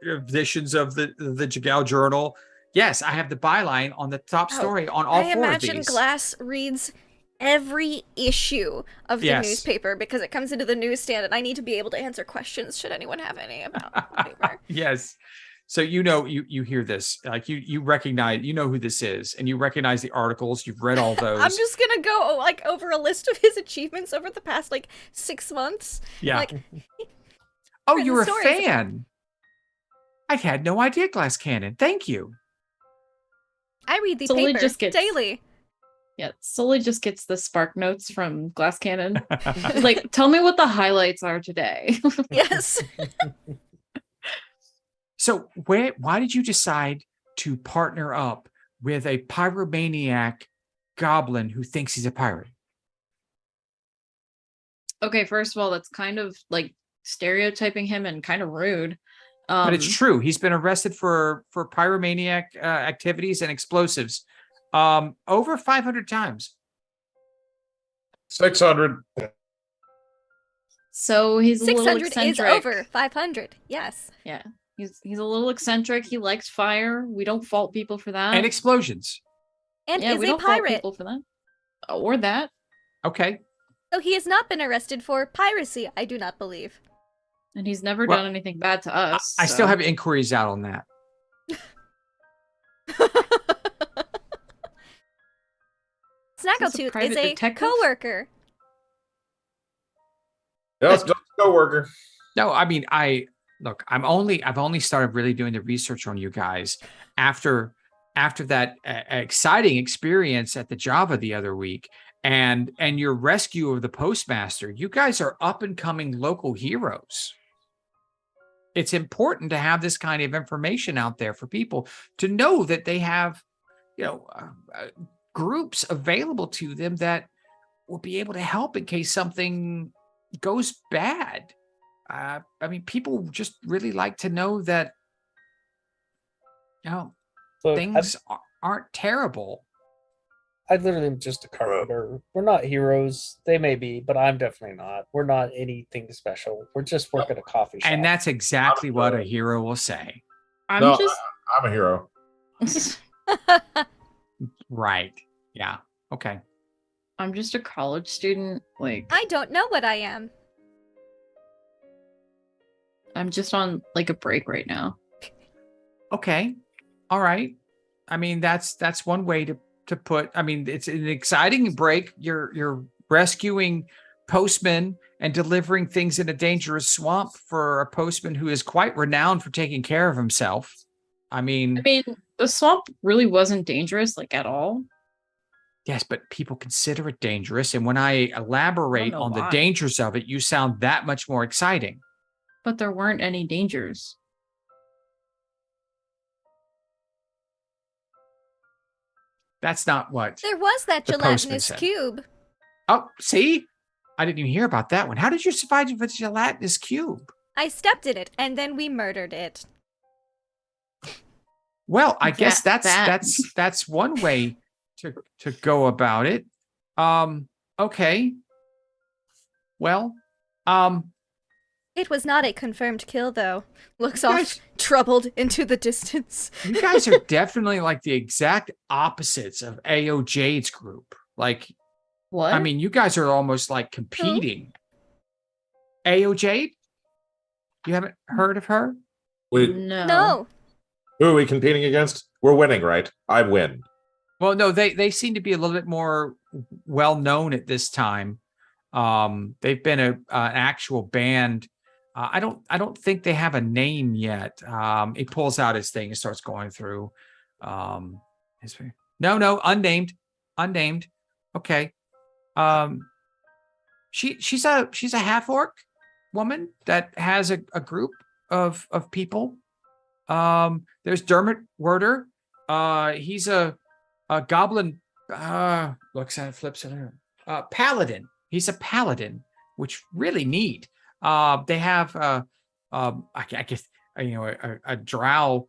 editions of the Jagao Journal. Yes, I have the byline on the top story on all I four of imagine these. Glass reads every issue of the Yes. newspaper because it comes into the newsstand, and I need to be able to answer questions should anyone have any about the paper. Yes. So you hear this, like you recognize, you know who this is, and you recognize the articles. You've read all those. I'm just gonna go like over a list of his achievements over the past like 6 months. Yeah. Like, Oh, written you're a stories about- fan. I had no idea, Glass Cannon. Thank you. I read the Solely paper just gets- daily. Yeah, Sully just gets the spark notes from Glass Cannon. He's like, tell me what the highlights are today. Yes. So why did you decide to partner up with a pyromaniac goblin who thinks he's a pirate? Okay, first of all, that's kind of like stereotyping him and kind of rude. But it's true. He's been arrested for pyromaniac activities and explosives over 500 times. 600. So he's a little 600 is eccentric. over 500. Yes. Yeah, he's a little eccentric. He likes fire. We don't fault people for that. And explosions. And yeah, is we a don't fault pirate. people for that. Or that. Okay. So he has not been arrested for piracy, I do not believe. And he's never Well, done anything bad to us. I still so- have inquiries out on that. Snaggletooth is private a detective? co-worker. Yes, just a coworker. No, I mean, I've only started really doing the research on you guys after that exciting experience at the Java the other week and your rescue of the postmaster. You guys are up and coming local heroes. It's important to have this kind of information out there for people to know that they have, groups available to them that will be able to help in case something goes bad. I mean, people just really like to know that, Look, things aren't terrible. I literally am just a carpenter. We're not heroes. They may be, but I'm definitely not. We're not anything special. We're just working a coffee shop. And that's exactly what a hero will say. I'm No, just I'm a hero. Right. Yeah. Okay. I'm just a college student. Like I don't know what I am. I'm just on like a break right now. Okay. All right. I mean, that's one way to put. I mean, it's an exciting break. You're rescuing postmen and delivering things in a dangerous swamp for a postman who is quite renowned for taking care of himself. I mean, The swamp really wasn't dangerous, like at all. yes, but people consider it dangerous. And when I elaborate know on the why. dangers of it, you sound that much more exciting. But there weren't any dangers. That's not what. There was that The postman gelatinous said. cube. Oh, see? I didn't even hear about that one. How did you survive with a gelatinous cube? I stepped in it, and then we murdered it. Well, I guess That- that's one way to go about it. Okay. Well, It was not a confirmed kill, though. Looks You off, guys- troubled into the distance. you guys are definitely like the exact opposites of AO Jade's group. Like, What? I mean, you guys are almost like competing. AO Jade? You haven't heard of her? no. No. Who are we competing against? We're winning, right? I win. Well, no, they seem to be a little bit more well known at this time. They've been an actual band. I don't think they have a name yet. He pulls out his thing and starts going through. No, unnamed. Okay. She's a half orc woman that has a group of people. There's Dermot Werder. He's a goblin. Looks at it, flips it. Paladin. He's a paladin, which really neat. They have I guess a drow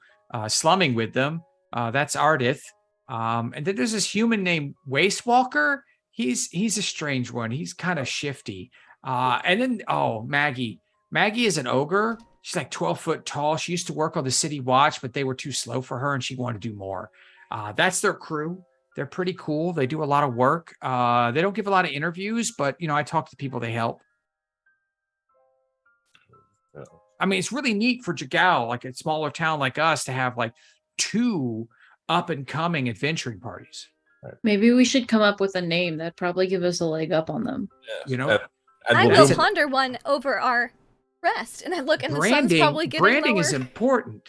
slumming with them. That's Ardith. And then there's this human named Wastewalker. He's a strange one. He's kind of shifty. And then Maggie. Maggie is an ogre. She's like 12 foot tall. She used to work on the city watch, but they were too slow for her and she wanted to do more. That's their crew. They're pretty cool. They do a lot of work. They don't give a lot of interviews, but I talk to the people they help. I mean, it's really neat for Jagal, like a smaller town like us, to have like 2 up and coming adventuring parties. Maybe we should come up with a name that'd probably give us a leg up on them. I will ponder one over our rest, and I look, and the sun's probably getting branding lower. Is important.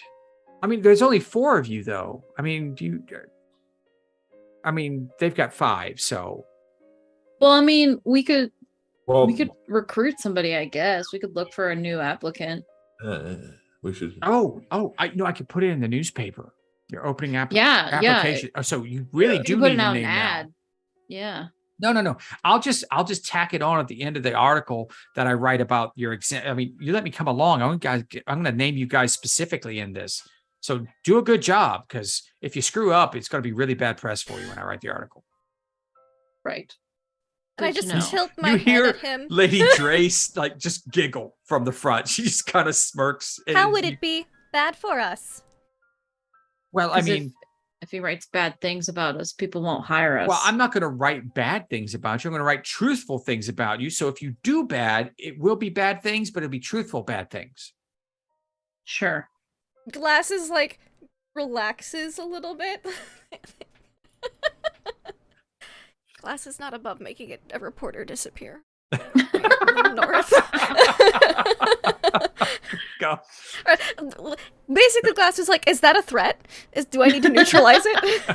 I mean, there's only 4 of you, though. I mean, they've got 5, so. Well, I mean, we could recruit somebody, I guess. We could look for a new applicant. We should. I could put it in the newspaper. Your opening application. Yeah. Oh, so you really do put need it out a an name ad. now. Yeah. No. I'll just tack it on at the end of the article that I write about your exam. I mean, you let me come along. I'm going to name you guys specifically in this. So do a good job, because if you screw up, it's going to be really bad press for you when I write the article. Right. And I just tilt my head at him. Lady Drace like just giggle from the front. She just kind of smirks. How would it be bad for us? Well, I mean, if he writes bad things about us, people won't hire us. Well, I'm not going to write bad things about you. I'm going to write truthful things about you. So if you do bad, it will be bad things, but it'll be truthful bad things. Sure. Glasses like relaxes a little bit. Glass is not above making a reporter disappear. North. Go. Basically, Glass is like, is that a threat? Do I need to neutralize it?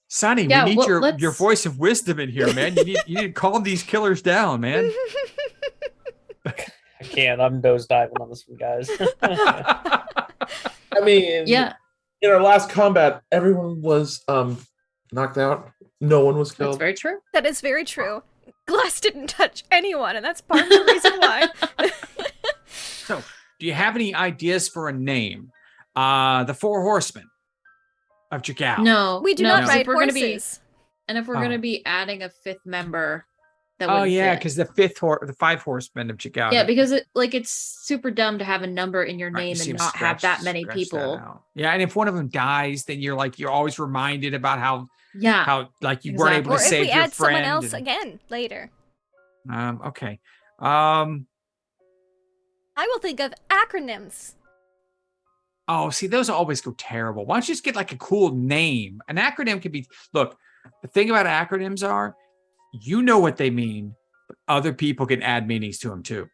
Sonny, we need your voice of wisdom in here, man. You need to calm these killers down, man. I can't. I'm nose diving on this one, guys. I mean, yeah. In our last combat, everyone was knocked out. No one was killed. That's very true. That is very true. Glass didn't touch anyone, and that's part of the reason why. So, do you have any ideas for a name? The 4 Horsemen of Jagal. No, we do not ride if we're horses. And if we're going to be adding a 5th member, that oh would yeah, fit. because the 5 Horsemen of Jagal. Yeah, because it's super dumb to have a number in your name and not have that many people. Yeah, and if one of them dies, then you're always reminded about how you weren't able to save your friend. Or if we add someone else again later. Okay. I will think of acronyms. Oh, see, those always go terrible. Why don't you just get like a cool name? An acronym could be, look, the thing about acronyms are, you know what they mean, but other people can add meanings to them too.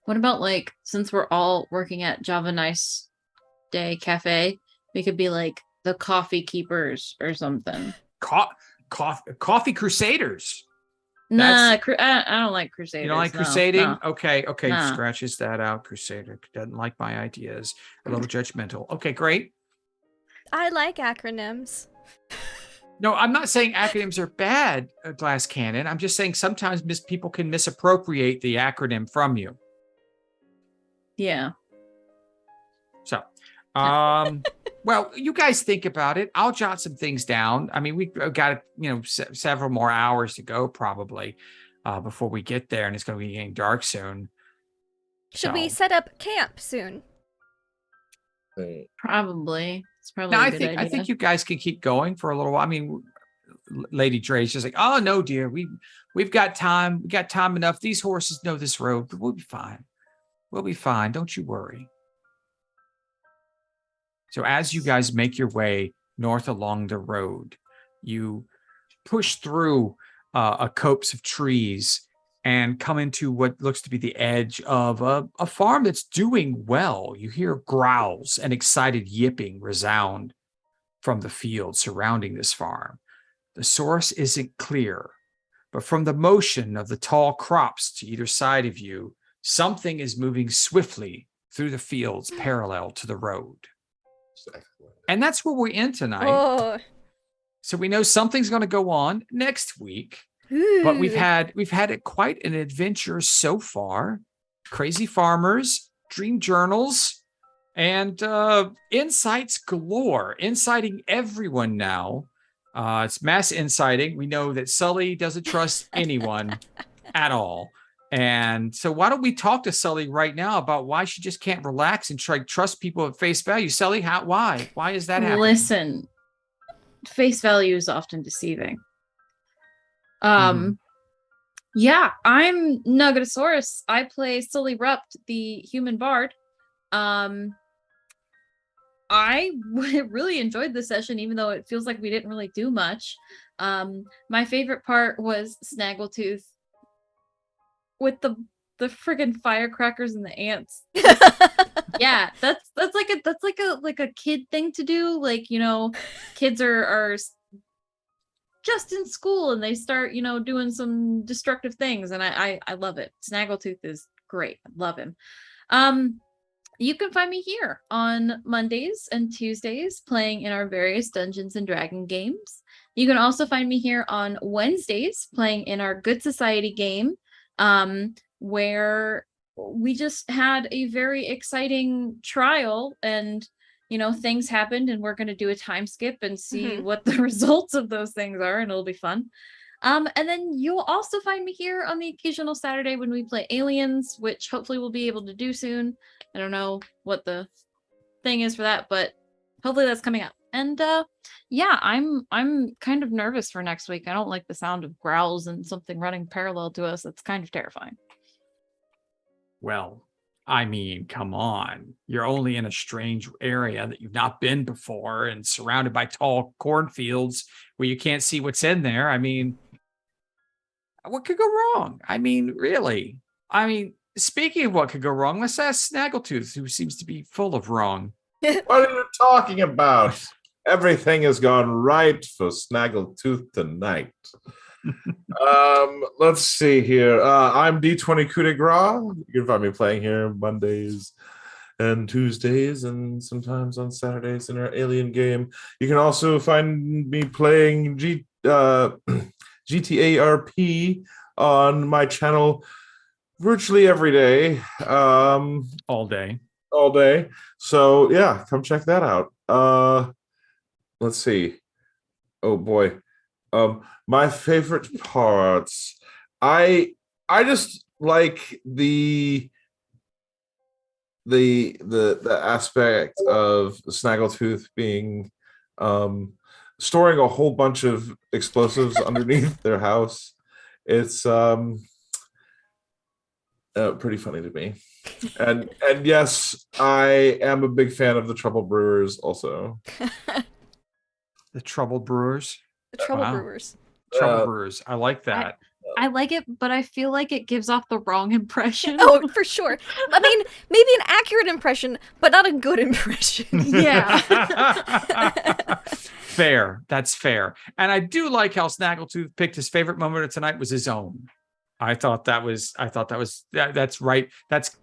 What about since we're all working at Java Nice Day Cafe, we could be like the Coffee Keepers or something. Coffee Crusaders. Nah, I don't like Crusaders. You don't like crusading? No. Okay. Scratches that out. Crusader doesn't like my ideas. A little judgmental. Okay, great. I like acronyms. No, I'm not saying acronyms are bad, Glass Cannon. I'm just saying sometimes people can misappropriate the acronym from you. Yeah. So, well, you guys think about it. I'll jot some things down. I mean, we've got, several more hours to go probably before we get there, and it's going to be getting dark soon. Should we set up camp soon? Probably. It's probably now, a good idea. I think you guys can keep going for a little while. I mean, Lady Dre's just like, oh no, dear, we've got time. We got time enough. These horses know this road, but we'll be fine. We'll be fine. Don't you worry. So as you guys make your way north along the road, you push through a copse of trees and come into what looks to be the edge of a farm that's doing well. You hear growls and excited yipping resound from the field surrounding this farm. The source isn't clear, but from the motion of the tall crops to either side of you, something is moving swiftly through the fields parallel to the road. Exactly. And that's where we're in tonight. Oh. So we know something's going to go on next week, but we've had quite an adventure so far. Crazy farmers, dream journals, and insights galore, inciting everyone now. It's mass inciting. We know that Sully doesn't trust anyone at all. And so why don't we talk to Sully right now about why she just can't relax and trust people at face value? Sully, why? Why is that happening? Listen, face value is often deceiving. Yeah, I'm Nuggetosaurus. I play Sully Rupt, the human bard. I really enjoyed the session, even though it feels like we didn't really do much. My favorite part was Snaggletooth with the friggin' firecrackers and the ants. Yeah, that's like a kid thing to do. Like, you know, kids are just in school and they start, you know, doing some destructive things, and I love it. Snaggletooth is great. I love him. You can find me here on Mondays and Tuesdays playing in our various Dungeons and Dragon games. You can also find me here on Wednesdays playing in our Good Society game, where we just had a very exciting trial, and you know, things happened, and we're going to do a time skip and see what the results of those things are, and it'll be fun. And then you'll also find me here on the occasional Saturday when we play Aliens, which hopefully we'll be able to do soon. I don't know what the thing is for that, but hopefully that's coming up. And yeah, I'm kind of nervous for next week. I don't like the sound of growls and something running parallel to us. It's kind of terrifying. Well, I mean, come on. You're only in a strange area that you've not been before and surrounded by tall cornfields where you can't see what's in there. I mean, what could go wrong? I mean, really? I mean, speaking of what could go wrong, let's ask Snaggletooth, who seems to be full of wrong. What are you talking about? Everything has gone right for Snaggletooth tonight. Let's see here. I'm D20 Coup de Grace. You can find me playing here Mondays and Tuesdays and sometimes on Saturdays in our Alien game. You can also find me playing GTA RP on my channel virtually every day. All day. So yeah, come check that out. Let's see. Oh boy. My favorite parts. I just like the aspect of Snaggletooth being storing a whole bunch of explosives underneath their house. It's pretty funny to me. And yes, I am a big fan of the Trouble Brewers also. The Trouble Brewers. The Trouble Brewers. Trouble Brewers. I like that. I like it, but I feel like it gives off the wrong impression. Oh, for sure. I mean, maybe an accurate impression, but not a good impression. Yeah. Fair. That's fair. And I do like how Snaggletooth picked his favorite moment of tonight was his own. That's right. That's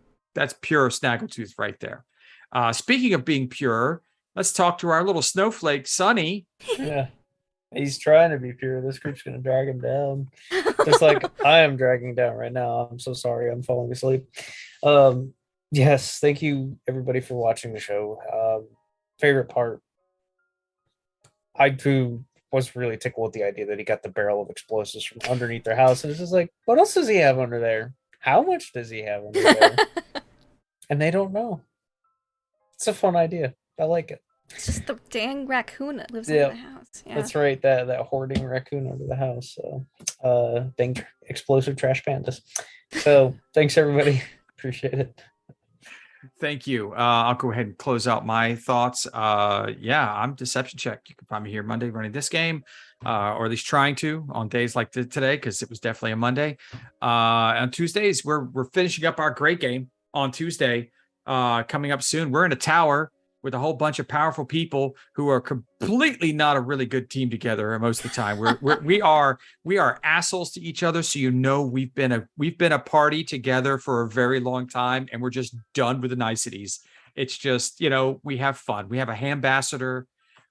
pure Snaggletooth right there. Speaking of being pure, let's talk to our little snowflake, Sunny. Yeah. He's trying to be pure. This group's going to drag him down. Just like I am dragging down right now. I'm so sorry. I'm falling asleep. Yes. Thank you, everybody, for watching the show. Favorite part. I too was really tickled with the idea that he got the barrel of explosives from underneath their house. And it's just like, what else does he have under there? How much does he have under there? And they don't know. It's a fun idea. I like it. It's just the dang raccoon that lives in the house. Yeah. That's right. That hoarding raccoon under the house. So, dang explosive trash pandas. So, thanks everybody. Appreciate it. Thank you. I'll go ahead and close out my thoughts. Yeah, I'm Deception Check. You can find me here Monday running this game, or at least trying to on days like today, because it was definitely a Monday. On Tuesdays, we're finishing up our great game on Tuesday. Coming up soon. We're in a tower with a whole bunch of powerful people who are completely not a really good team together most of the time. We are assholes to each other. So we've been a party together for a very long time, and we're just done with the niceties. It's just, we have fun. We have a ambassador.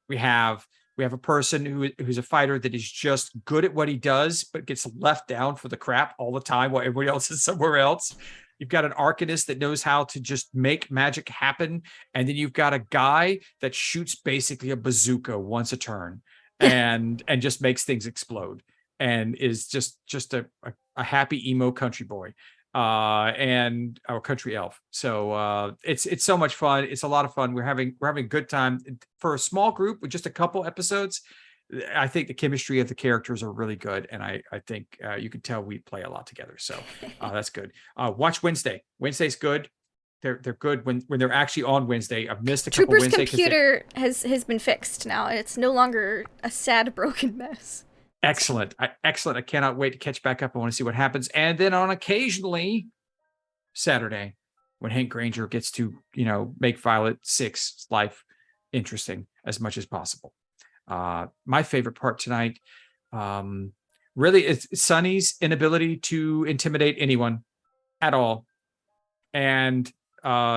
We have a person who's a fighter that is just good at what he does, but gets left down for the crap all the time while everybody else is somewhere else. You've got an arcanist that knows how to just make magic happen. And then you've got a guy that shoots basically a bazooka once a turn and just makes things explode and is just a happy emo country boy and our country elf. So it's so much fun. It's a lot of fun. We're having a good time for a small group with just a couple episodes. I think the chemistry of the characters are really good, and I think you can tell we play a lot together. So that's good. Watch Wednesday. Wednesday's good. They're good when they're actually on Wednesday. I've missed a couple Trooper's Wednesday. computer has been fixed now. It's no longer a sad broken mess. Excellent. Excellent. I cannot wait to catch back up. I want to see what happens. And then on occasionally Saturday, when Hank Granger gets to make Violet 6's life interesting as much as possible. My favorite part tonight really is Sunny's inability to intimidate anyone at all, and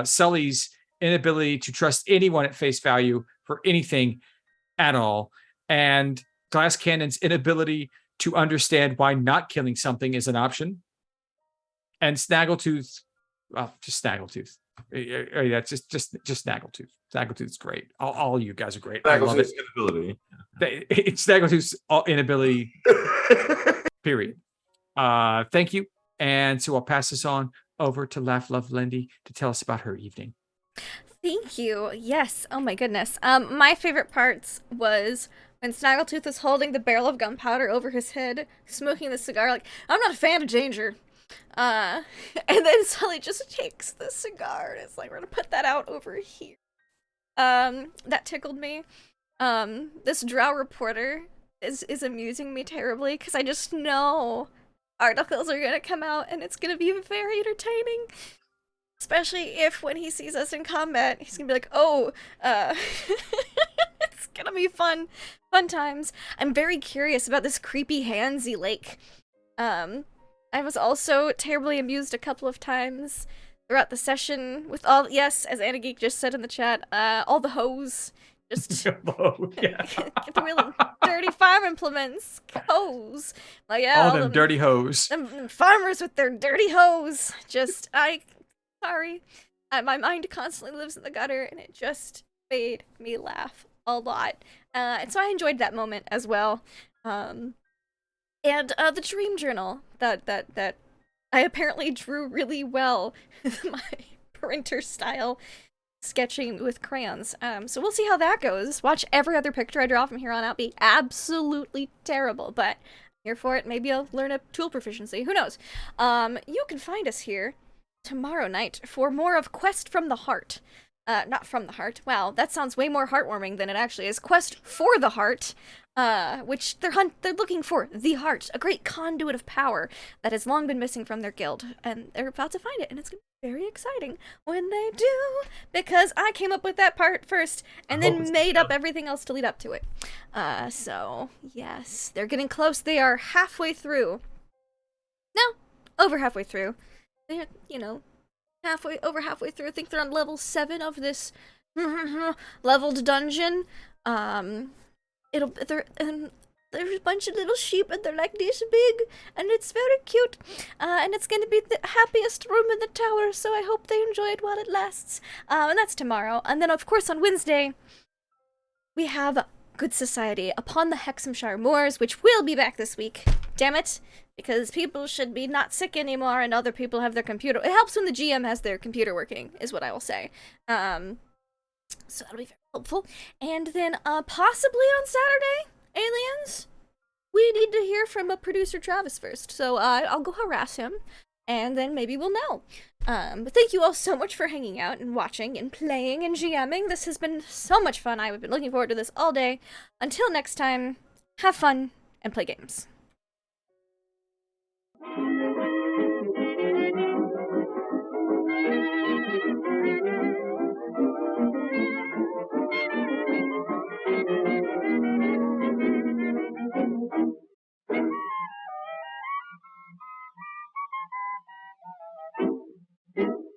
Sully's inability to trust anyone at face value for anything at all, and Glass Cannon's inability to understand why not killing something is an option, and Snaggletooth, well, just Snaggletooth. Yeah, just Snaggletooth. Snaggletooth's great. All you guys are great. I love it. Inability. It's Snaggletooth's inability. Period. Thank you. And so I'll pass this on over to Laugh Love Lindy to tell us about her evening. Thank you. Yes. Oh my goodness. My favorite parts was when Snaggletooth was holding the barrel of gunpowder over his head, smoking the cigar. Like, I'm not a fan of danger. And then Sully just takes the cigar and it's like, we're gonna put that out over here. That tickled me. This drow reporter is amusing me terribly because I just know articles are gonna come out and it's gonna be very entertaining. Especially if when he sees us in combat, he's gonna be like, oh, it's gonna be fun times. I'm very curious about this creepy handsy lake. I was also terribly amused a couple of times throughout the session with all, yes, as Anna Geek just said in the chat, all the hoes. Just get the really dirty farm implements, hoes. Like, yeah, all them dirty hoes. Them farmers with their dirty hoes. Sorry. My mind constantly lives in the gutter, and it just made me laugh a lot. And so I enjoyed that moment as well. And the dream journal that I apparently drew really well with my printer style sketching with crayons. So we'll see how that goes. Watch every other picture I draw from here on out be absolutely terrible, but I'm here for it. Maybe I'll learn a tool proficiency. Who knows? You can find us here tomorrow night for more of Quest from the Heart. Not from the heart. Wow, that sounds way more heartwarming than it actually is. Quest for the Heart, which they're looking for the heart, a great conduit of power that has long been missing from their guild, and they're about to find it, and it's gonna be very exciting when they do, because I came up with that part first, and then made up everything else to lead up to it. So yes, they're getting close. They are halfway through. No, over halfway through. They're, over halfway through. I think they're on level 7 of this leveled dungeon. There's a bunch of little sheep and they're like this big and it's very cute. And it's gonna be the happiest room in the tower, so I hope they enjoy it while it lasts. And that's tomorrow. And then of course on Wednesday we have Good Society upon the Hexhamshire Moors, which will be back this week. Damn it. Because people should be not sick anymore and other people have their computer. It helps when the GM has their computer working, is what I will say. So that'll be very helpful. And then possibly on Saturday, aliens, we need to hear from producer Travis first. So I'll go harass him and then maybe we'll know. But thank you all so much for hanging out and watching and playing and GMing. This has been so much fun. I've been looking forward to this all day. Until next time, have fun and play games. Bye.